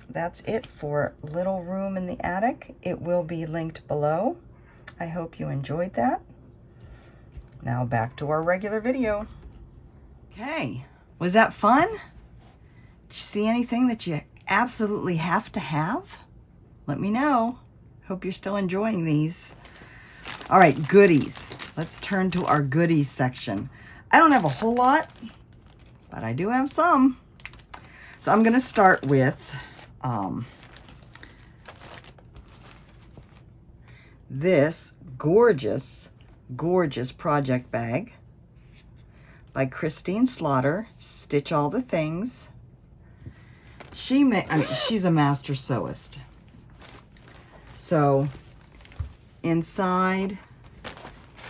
That's it for Little Room in the Attic. It will be linked below. I hope you enjoyed that. Now back to our regular video. Okay. Was that fun? Did you see anything that you absolutely have to have? Let me know. Hope you're still enjoying these. All right, goodies. Let's turn to our goodies section. I don't have a whole lot, but I do have some. So I'm going to start with this gorgeous project bag by Christine Slaughter, Stitch All the Things. She's a master sewist. So inside,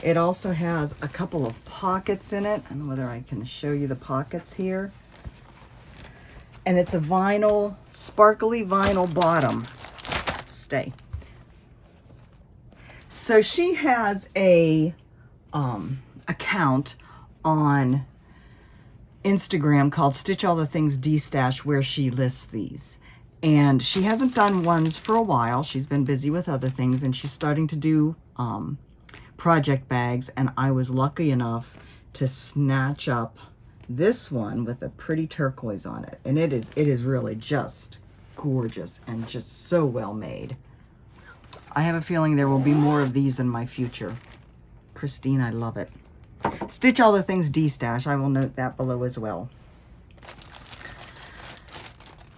it also has a couple of pockets in it. I don't know whether I can show you the pockets here. And it's a vinyl, sparkly vinyl bottom. Stay. So she has a account on Instagram called Stitch All the Things D-Stash, where she lists these. And she hasn't done ones for a while. She's been busy with other things, and she's starting to do project bags. And I was lucky enough to snatch up this one with a pretty turquoise on it. And it is really just gorgeous and just so well made. I have a feeling there will be more of these in my future. Christine, I love it. Stitch All the Things D-Stash. I will note that below as well.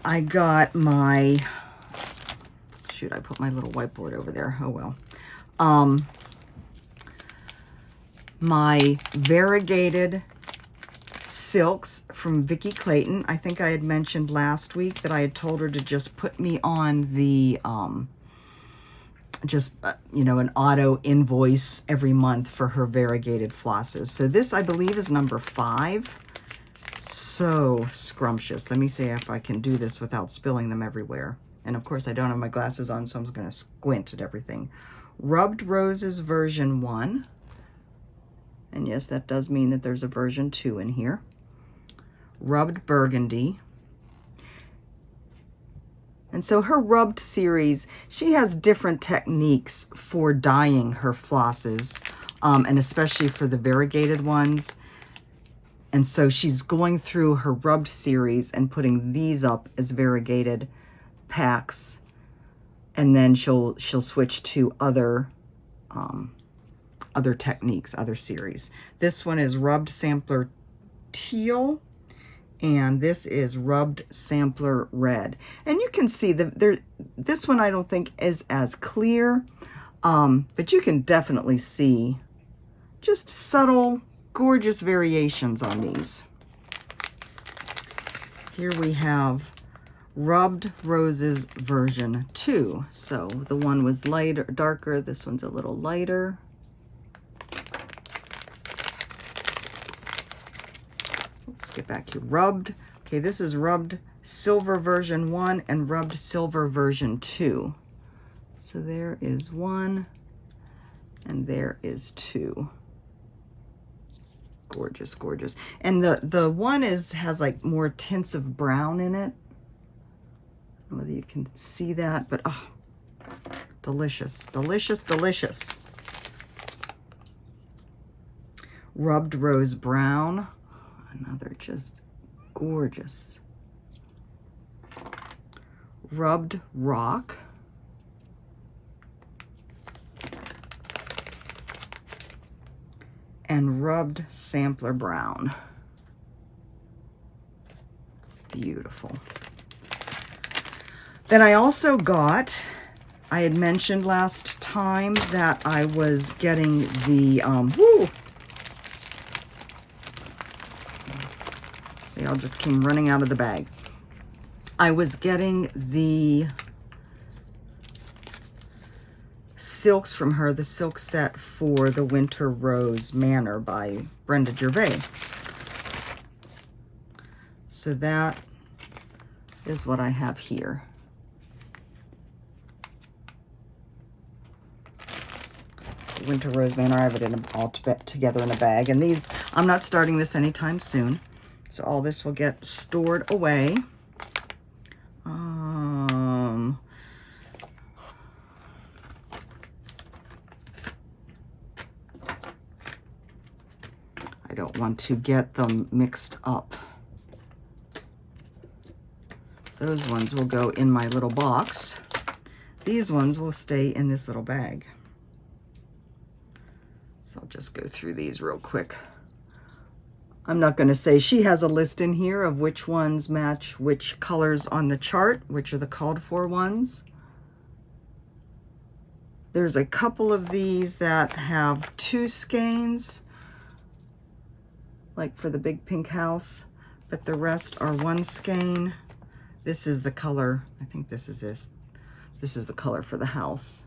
I got my shoot, I put my little whiteboard over there. Oh well. My variegated silks from Vicki Clayton. I think I had mentioned last week that I had told her to just put me on the you know, an auto invoice every month for her variegated flosses. So this, I believe, is number 5. So scrumptious. Let me see if I can do this without spilling them everywhere. And of course I don't have my glasses on, so I'm just going to squint at everything. Rubbed Roses version 1. And yes, that does mean that there's a version 2 in here. Rubbed Burgundy. And so her rubbed series, she has different techniques for dyeing her flosses, and especially for the variegated ones. And so she's going through her rubbed series and putting these up as variegated packs, and then she'll switch to other techniques, other series. This one is Rubbed Sampler Teal, and this is Rubbed Sampler Red. And you can see this one I don't think is as clear, but you can definitely see just subtle, gorgeous variations on these. Here we have Rubbed Roses version 2. So the one was lighter, darker. This one's a little lighter. Let's get back to Rubbed. Okay, this is Rubbed Silver version 1 and Rubbed Silver version 2. So there is 1 and there is 2. Gorgeous, gorgeous. And the one has like more tints of brown in it. I don't know whether you can see that, but oh, delicious, delicious, delicious. Rubbed Rose Brown, another just gorgeous. Rubbed Rock. And Rubbed Sampler Brown. Beautiful. Then I also got, I had mentioned last time that I was getting the, they all just came running out of the bag. I was getting the silks from her, the silk set for the Winter Rose Manor by Brenda Gervais. So that is what I have here. So Winter Rose Manor, I have it all together in a bag. And these, I'm not starting this anytime soon. So all this will get stored away. I don't want to get them mixed up. Those ones will go in my little box. These ones will stay in this little bag. So I'll just go through these real quick. I'm not going to say, she has a list in here of which ones match which colors on the chart, which are the called for ones. There's a couple of these that have 2 skeins, like for the big pink house, but the rest are 1 skein. This is the color, I think this is this. This is the color for the house.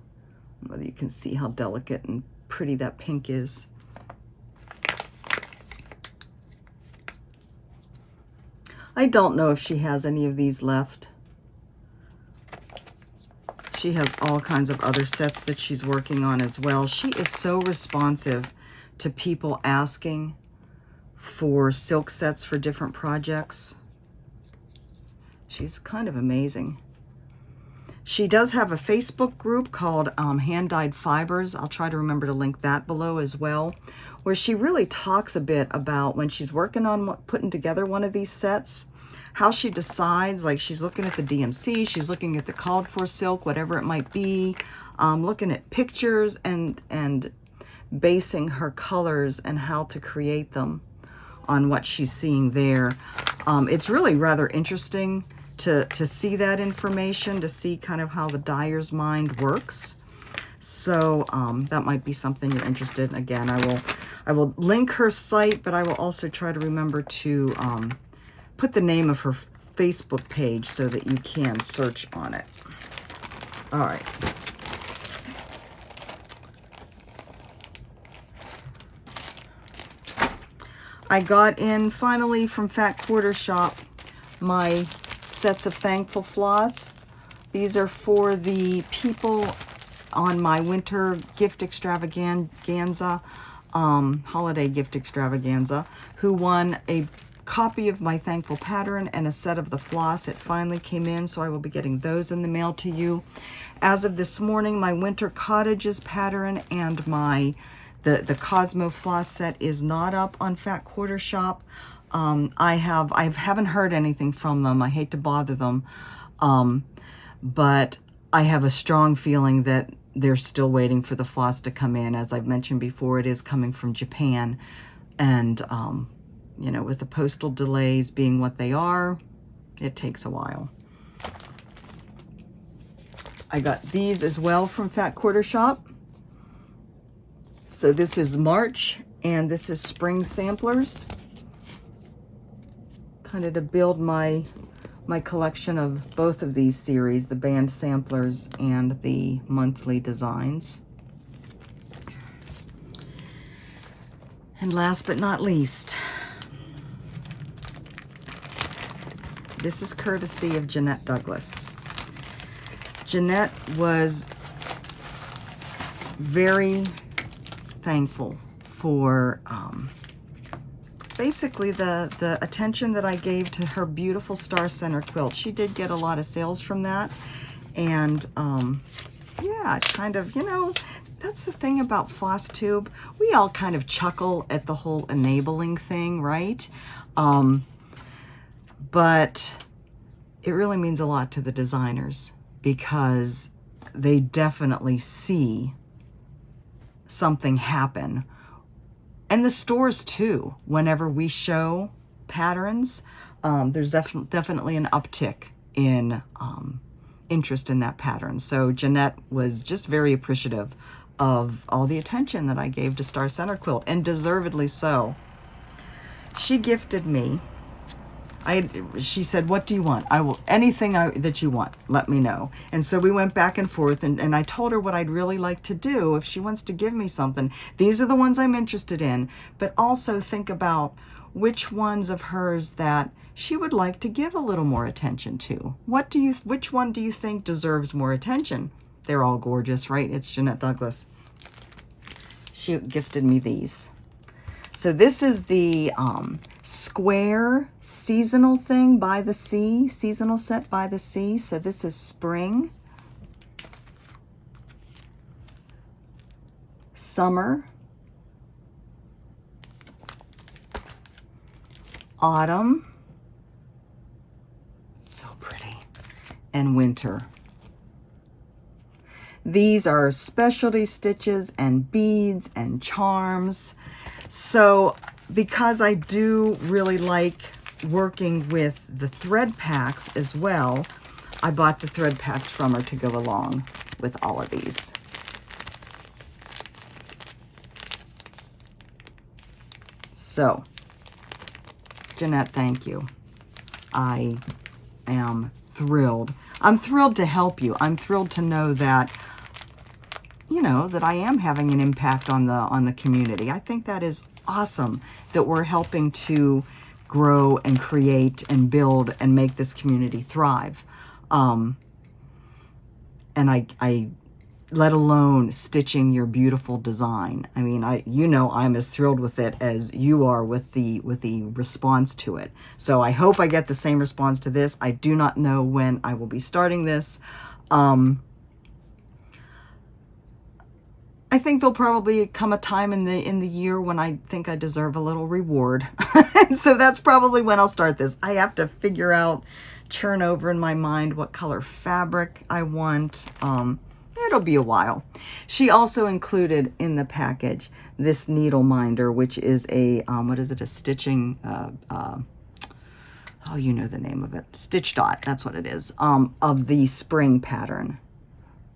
Whether you can see how delicate and pretty that pink is. I don't know if she has any of these left. She has all kinds of other sets that she's working on as well. She is so responsive to people asking for silk sets for different projects. She's kind of amazing. She does have a Facebook group called Hand-Dyed Fibers. I'll try to remember to link that below as well, where she really talks a bit about when she's working on putting together one of these sets, how she decides, like she's looking at the DMC, she's looking at the called for silk, whatever it might be, looking at pictures and basing her colors and how to create them on what she's seeing there. It's really rather interesting to see that information, to see kind of how the dyer's mind works. So that might be something you're interested in. Again, I will link her site, but I will also try to remember to put the name of her Facebook page so that you can search on it. All right. I got in finally from Fat Quarter Shop my sets of Thankful Floss. These are for the people on my winter gift extravaganza, holiday gift extravaganza, who won a copy of my Thankful pattern and a set of the floss. It finally came in, so I will be getting those in the mail to you. As of this morning, my Winter Cottages pattern and the Cosmo floss set is not up on Fat Quarter Shop. I haven't heard anything from them. I hate to bother them, but I have a strong feeling that they're still waiting for the floss to come in. As I've mentioned before, it is coming from Japan, and you know, with the postal delays being what they are, it takes a while. I got these as well from Fat Quarter Shop. So this is March, and this is Spring Samplers. Kind of to build my collection of both of these series, the band samplers and the monthly designs. And last but not least, this is courtesy of Jeanette Douglas. Jeanette was very thankful for basically the attention that I gave to her beautiful Star Center quilt. She did get a lot of sales from that, and yeah, kind of, you know, that's the thing about Flosstube. We all kind of chuckle at the whole enabling thing, right? But it really means a lot to the designers, because they definitely see something happen. And the stores too, whenever we show patterns, there's definitely an uptick in interest in that pattern. So Jeanette was just very appreciative of all the attention that I gave to Star Center Quilt, and deservedly so. She gifted me, she said, what do you want? I will, anything that you want, let me know. And so we went back and forth, and I told her what I'd really like to do if she wants to give me something. These are the ones I'm interested in, but also think about which ones of hers that she would like to give a little more attention to. Which one do you think deserves more attention? They're all gorgeous, right? It's Jeanette Douglas. She gifted me these. So this is the square seasonal thing by the sea, seasonal set by the sea. So this is spring, summer, autumn, so pretty, and winter. These are specialty stitches and beads and charms. So because I do really like working with the thread packs as well, I bought the thread packs from her to go along with all of these. So, Jeanette, thank you. I am thrilled. I'm thrilled to help you. I'm thrilled to know that, you know, that I am having an impact on the community. I think that is awesome that we're helping to grow and create and build and make this community thrive. And I let alone stitching your beautiful design. I mean, you know, I'm as thrilled with it as you are with the response to it. So I hope I get the same response to this. I do not know when I will be starting this. I think there'll probably come a time in the year when I think I deserve a little reward. So that's probably when I'll start this. I have to figure out, churn over in my mind what color fabric I want. It'll be a while. She also included in the package this needle minder, which is a, what is it, a stitching, oh, you know the name of it, Stitch Dot, that's what it is, of the spring pattern.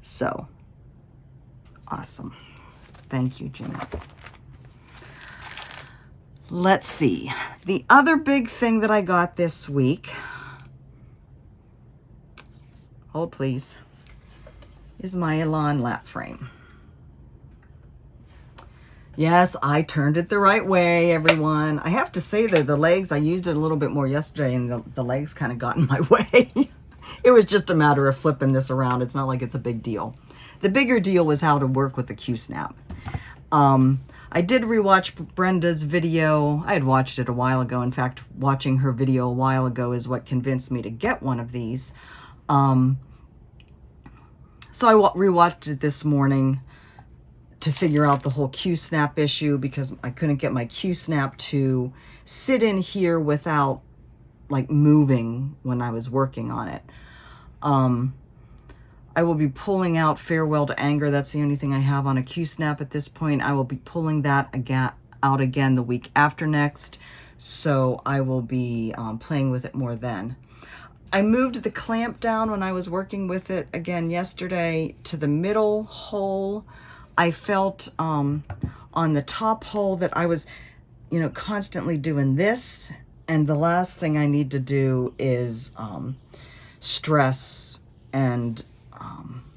So, awesome. Thank you, Jeanette. Let's see. The other big thing that I got this week, hold please, is my Elan lap frame. Yes, I turned it the right way, everyone. I have to say that the legs, I used it a little bit more yesterday, and the legs kind of got in my way. It was just a matter of flipping this around. It's not like it's a big deal. The bigger deal was how to work with the Q-snap. I did rewatch Brenda's video. I had watched it a while ago. In fact, watching her video a while ago is what convinced me to get one of these. So I rewatched it this morning to figure out the whole Q-snap issue, because I couldn't get my Q-snap to sit in here without like moving when I was working on it. I will be pulling out Farewell to Anger. That's the only thing I have on a Q-snap at this point. I will be pulling that out again the week after next, so I will be playing with it more then. I moved the clamp down when I was working with it again yesterday to the middle hole. I felt on the top hole that I was, constantly doing this, and the last thing I need to do is stress and,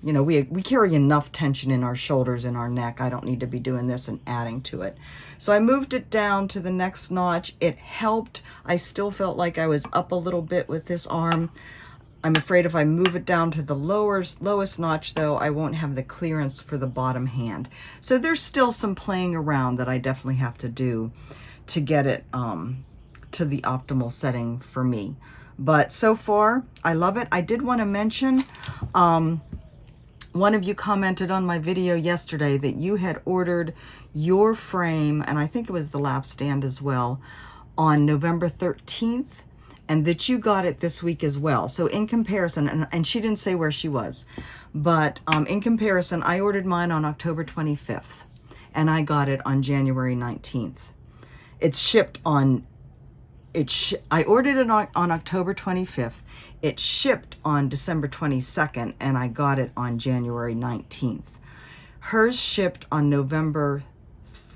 we carry enough tension in our shoulders and our neck. I don't need to be doing this and adding to it. So I moved it down to the next notch. It helped. I still felt like I was up a little bit with this arm. I'm afraid if I move it down to the lowest notch, though, I won't have the clearance for the bottom hand. So there's still some playing around that I definitely have to do to get it to the optimal setting for me. But so far, I love it. I did want to mention, one of you commented on my video yesterday that you had ordered your frame, and I think it was the lap stand as well, on November 13th. And that you got it this week as well. So in comparison, and she didn't say where she was, but in comparison, I ordered mine on October 25th, and I got it on January 19th. It's shipped on, I ordered it on October 25th. It shipped on December 22nd, and I got it on January 19th. Hers shipped on November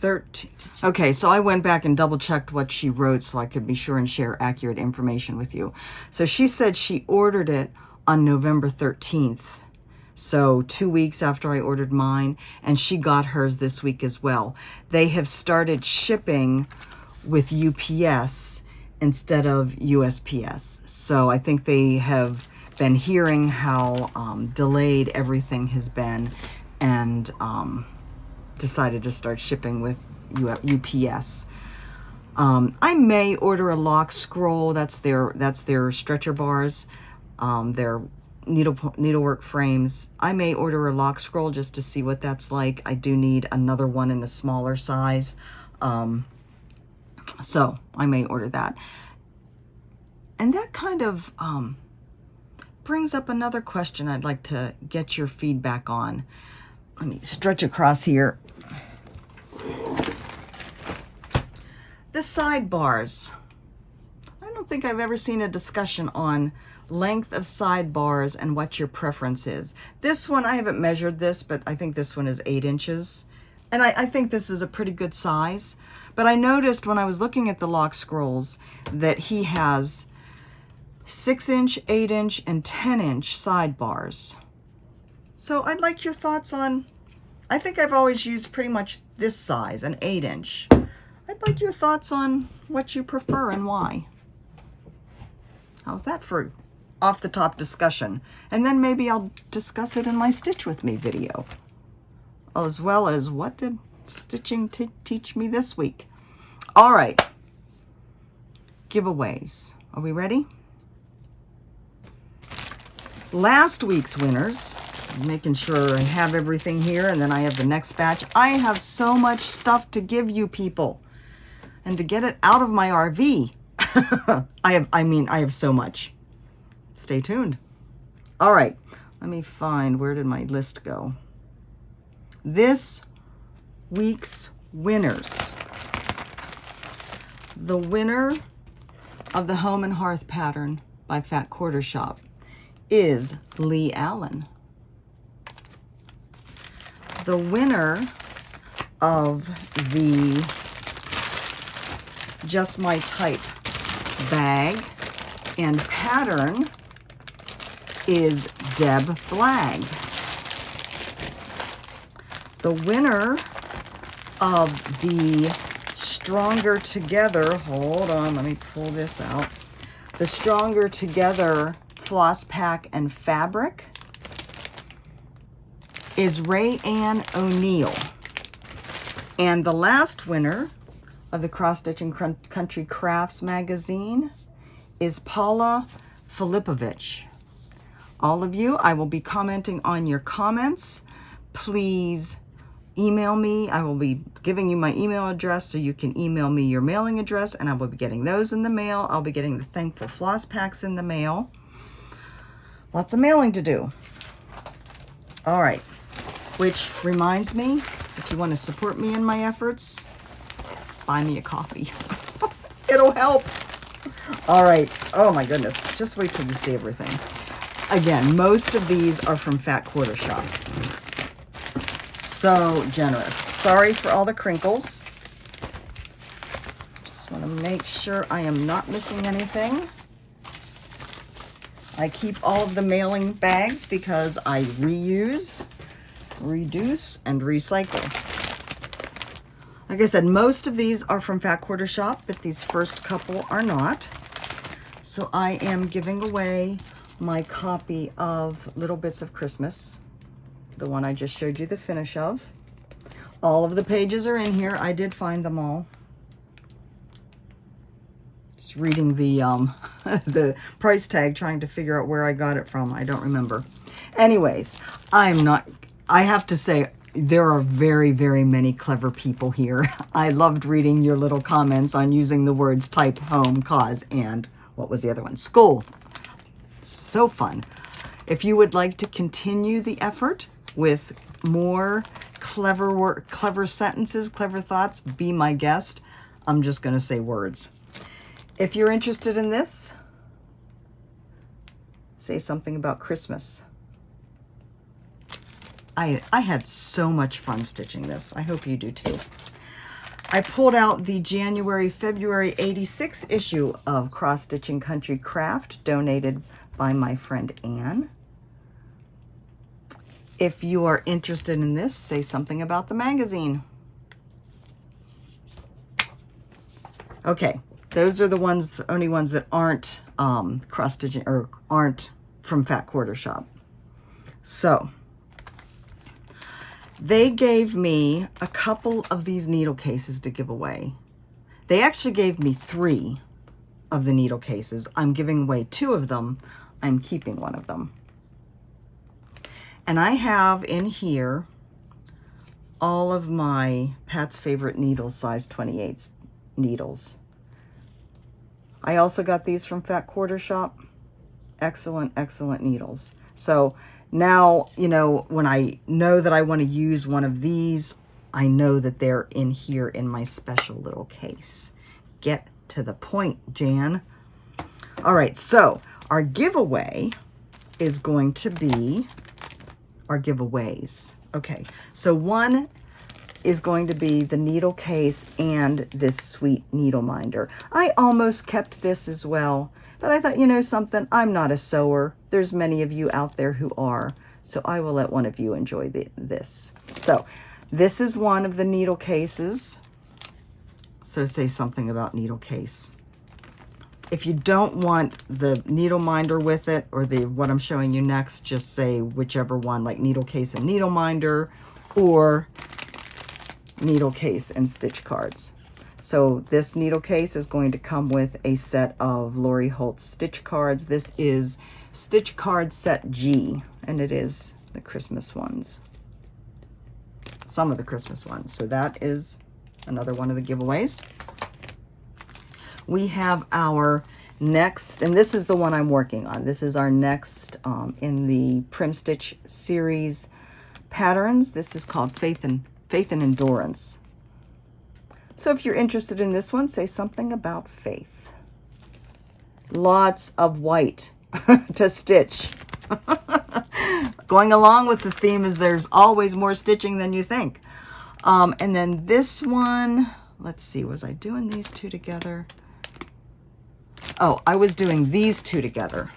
13th. Okay, so I went back and double checked what she wrote so I could be sure and share accurate information with you. So she said she ordered it on November 13th. So 2 weeks after I ordered mine, and she got hers this week as well. They have started shipping with UPS instead of USPS. So I think they have been hearing how delayed everything has been, and decided to start shipping with UPS. I may order a lock scroll. That's their stretcher bars, their needlework frames. I may order a lock scroll just to see what that's like. I do need another one in a smaller size, so I may order that. And that kind of brings up another question I'd like to get your feedback on. Let me stretch across here. The sidebars. I don't think I've ever seen a discussion on length of sidebars and what your preference is. This one, I haven't measured this, but I think this one is 8 inches. And I think this is a pretty good size. But I noticed when I was looking at the lock scrolls that he has 6-inch, 8-inch, and 10-inch sidebars. So I'd like your thoughts on, I think I've always used pretty much this size, an 8-inch. I'd like your thoughts on what you prefer and why. How's that for off-the-top discussion? And then maybe I'll discuss it in my Stitch With Me video, as well as what did stitching teach me this week. All right, giveaways. Are we ready? Last week's winners, making sure I have everything here, and then I have the next batch. I have so much stuff to give you people, and to get it out of my RV. I have so much. Stay tuned. All right, let me find, where did my list go? This week's winners. The winner of the Home and Hearth pattern by Fat Quarter Shop is Lee Allen. The winner of the Just My Type bag and pattern is Deb Blag. The winner of the Stronger Together, hold on, let me pull this out. The Stronger Together Floss Pack and Fabric is Ray Ann O'Neill. And the last winner of the Cross Stitching Country Crafts magazine is Paula Filipovich. All of you, I will be commenting on your comments. Please email me. I will be giving you my email address so you can email me your mailing address, and I will be getting those in the mail. I'll be getting the Thankful Floss Packs in the mail. Lots of mailing to do. All right, which reminds me, if you want to support me in my efforts, buy me a coffee. It'll help. All right. Oh my goodness. Just wait till you see everything. Again, most of these are from Fat Quarter Shop. So generous. Sorry for all the crinkles. Just want to make sure I am not missing anything. I keep all of the mailing bags because I reuse, reduce, and recycle. Like I said, most of these are from Fat Quarter Shop, but these first couple are not. So I am giving away my copy of Little Bits of Christmas, the one I just showed you the finish of. All of the pages are in here. I did find them all. Just reading the the price tag, trying to figure out where I got it from. I don't remember. Anyways, I have to say, there are very, very many clever people here. I loved reading your little comments on using the words type, home, cause, and what was the other one? School. So fun. If you would like to continue the effort with more clever work, clever sentences, clever thoughts, be my guest. I'm just going to say words. If you're interested in this, say something about Christmas. I had so much fun stitching this. I hope you do too. I pulled out the January-February '86 issue of Cross Stitching Country Craft, donated by my friend Anne. If you are interested in this, say something about the magazine. Okay, those are the ones, only ones that aren't cross stitching or aren't from Fat Quarter Shop. So they gave me a couple of these needle cases to give away. They actually gave me 3 of the needle cases. I'm giving away 2 of them. I'm keeping 1 of them. And I have in here all of my Pat's Favorite Needles size 28 needles. I also got these from Fat Quarter Shop. Excellent, excellent needles. So now, you know, when I know that I want to use one of these, I know that they're in here in my special little case. Get to the point, Jan. All right, so our giveaway is going to be our giveaways. Okay, so one is going to be the needle case and this sweet needle minder. I almost kept this as well, but I thought, you know something, I'm not a sewer. There's many of you out there who are, so I will let one of you enjoy this. So this is one of the needle cases. So say something about needle case. If you don't want the needle minder with it, or what I'm showing you next, just say whichever one, like needle case and needle minder, or needle case and stitch cards. So this needle case is going to come with a set of Lori Holt's stitch cards. This is Stitch Card Set G, and it is the Christmas ones. Some of the Christmas ones. So that is another one of the giveaways. We have our next, and this is the one I'm working on. This is our next in the Prim Stitch series patterns. This is called Faith and Endurance. So if you're interested in this one, say something about faith. lots of white to stitch. Going along with the theme is there's always more stitching than you think. And then this one, let's see, was I doing these two together? Oh, I was doing these two together.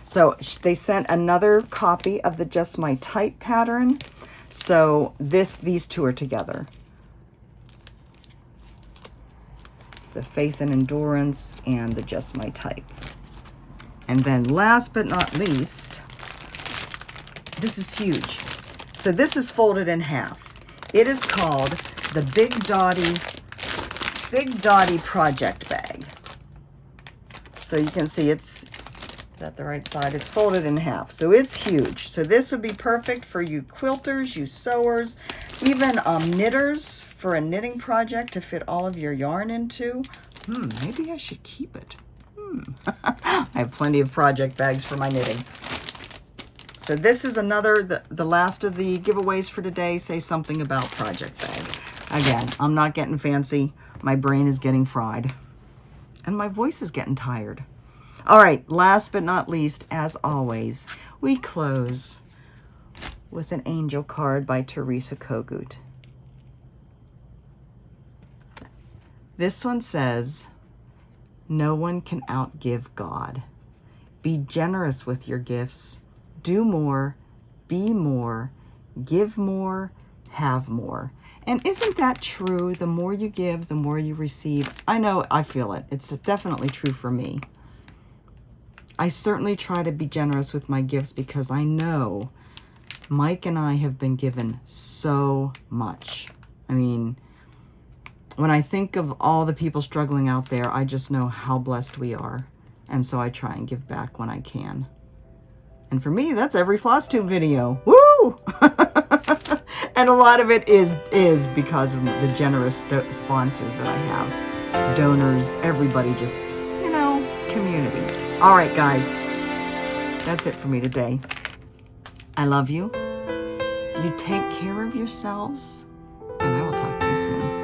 So they sent another copy of the Just My Type pattern. So these two are together. The Faith and Endurance and the Just My Type. And then last but not least, this is huge. So this is folded in half. It is called the Big Dotty Project Bag. So you can see it's at the right side. It's folded in half. So it's huge. So this would be perfect for you quilters, you sewers, even knitters for a knitting project to fit all of your yarn into. Maybe I should keep it. I have plenty of project bags for my knitting. So this is another, the last of the giveaways for today. Say something about project bag. Again, I'm not getting fancy. My brain is getting fried. And my voice is getting tired. All right, last but not least, as always, we close with an angel card by Teresa Kogut. This one says, no one can outgive God. Be generous with your gifts. Do more, be more, give more, have more. And isn't that true? The more you give, the more you receive. I know, I feel it. It's definitely true for me. I certainly try to be generous with my gifts because I know Mike and I have been given so much. I mean, when I think of all the people struggling out there, I just know how blessed we are. And so I try and give back when I can. And for me, that's every Flosstube video. Woo! And a lot of it is because of the generous sponsors that I have. Donors, everybody, just, you know, community. All right, guys. That's it for me today. I love you. You take care of yourselves, and I will talk to you soon.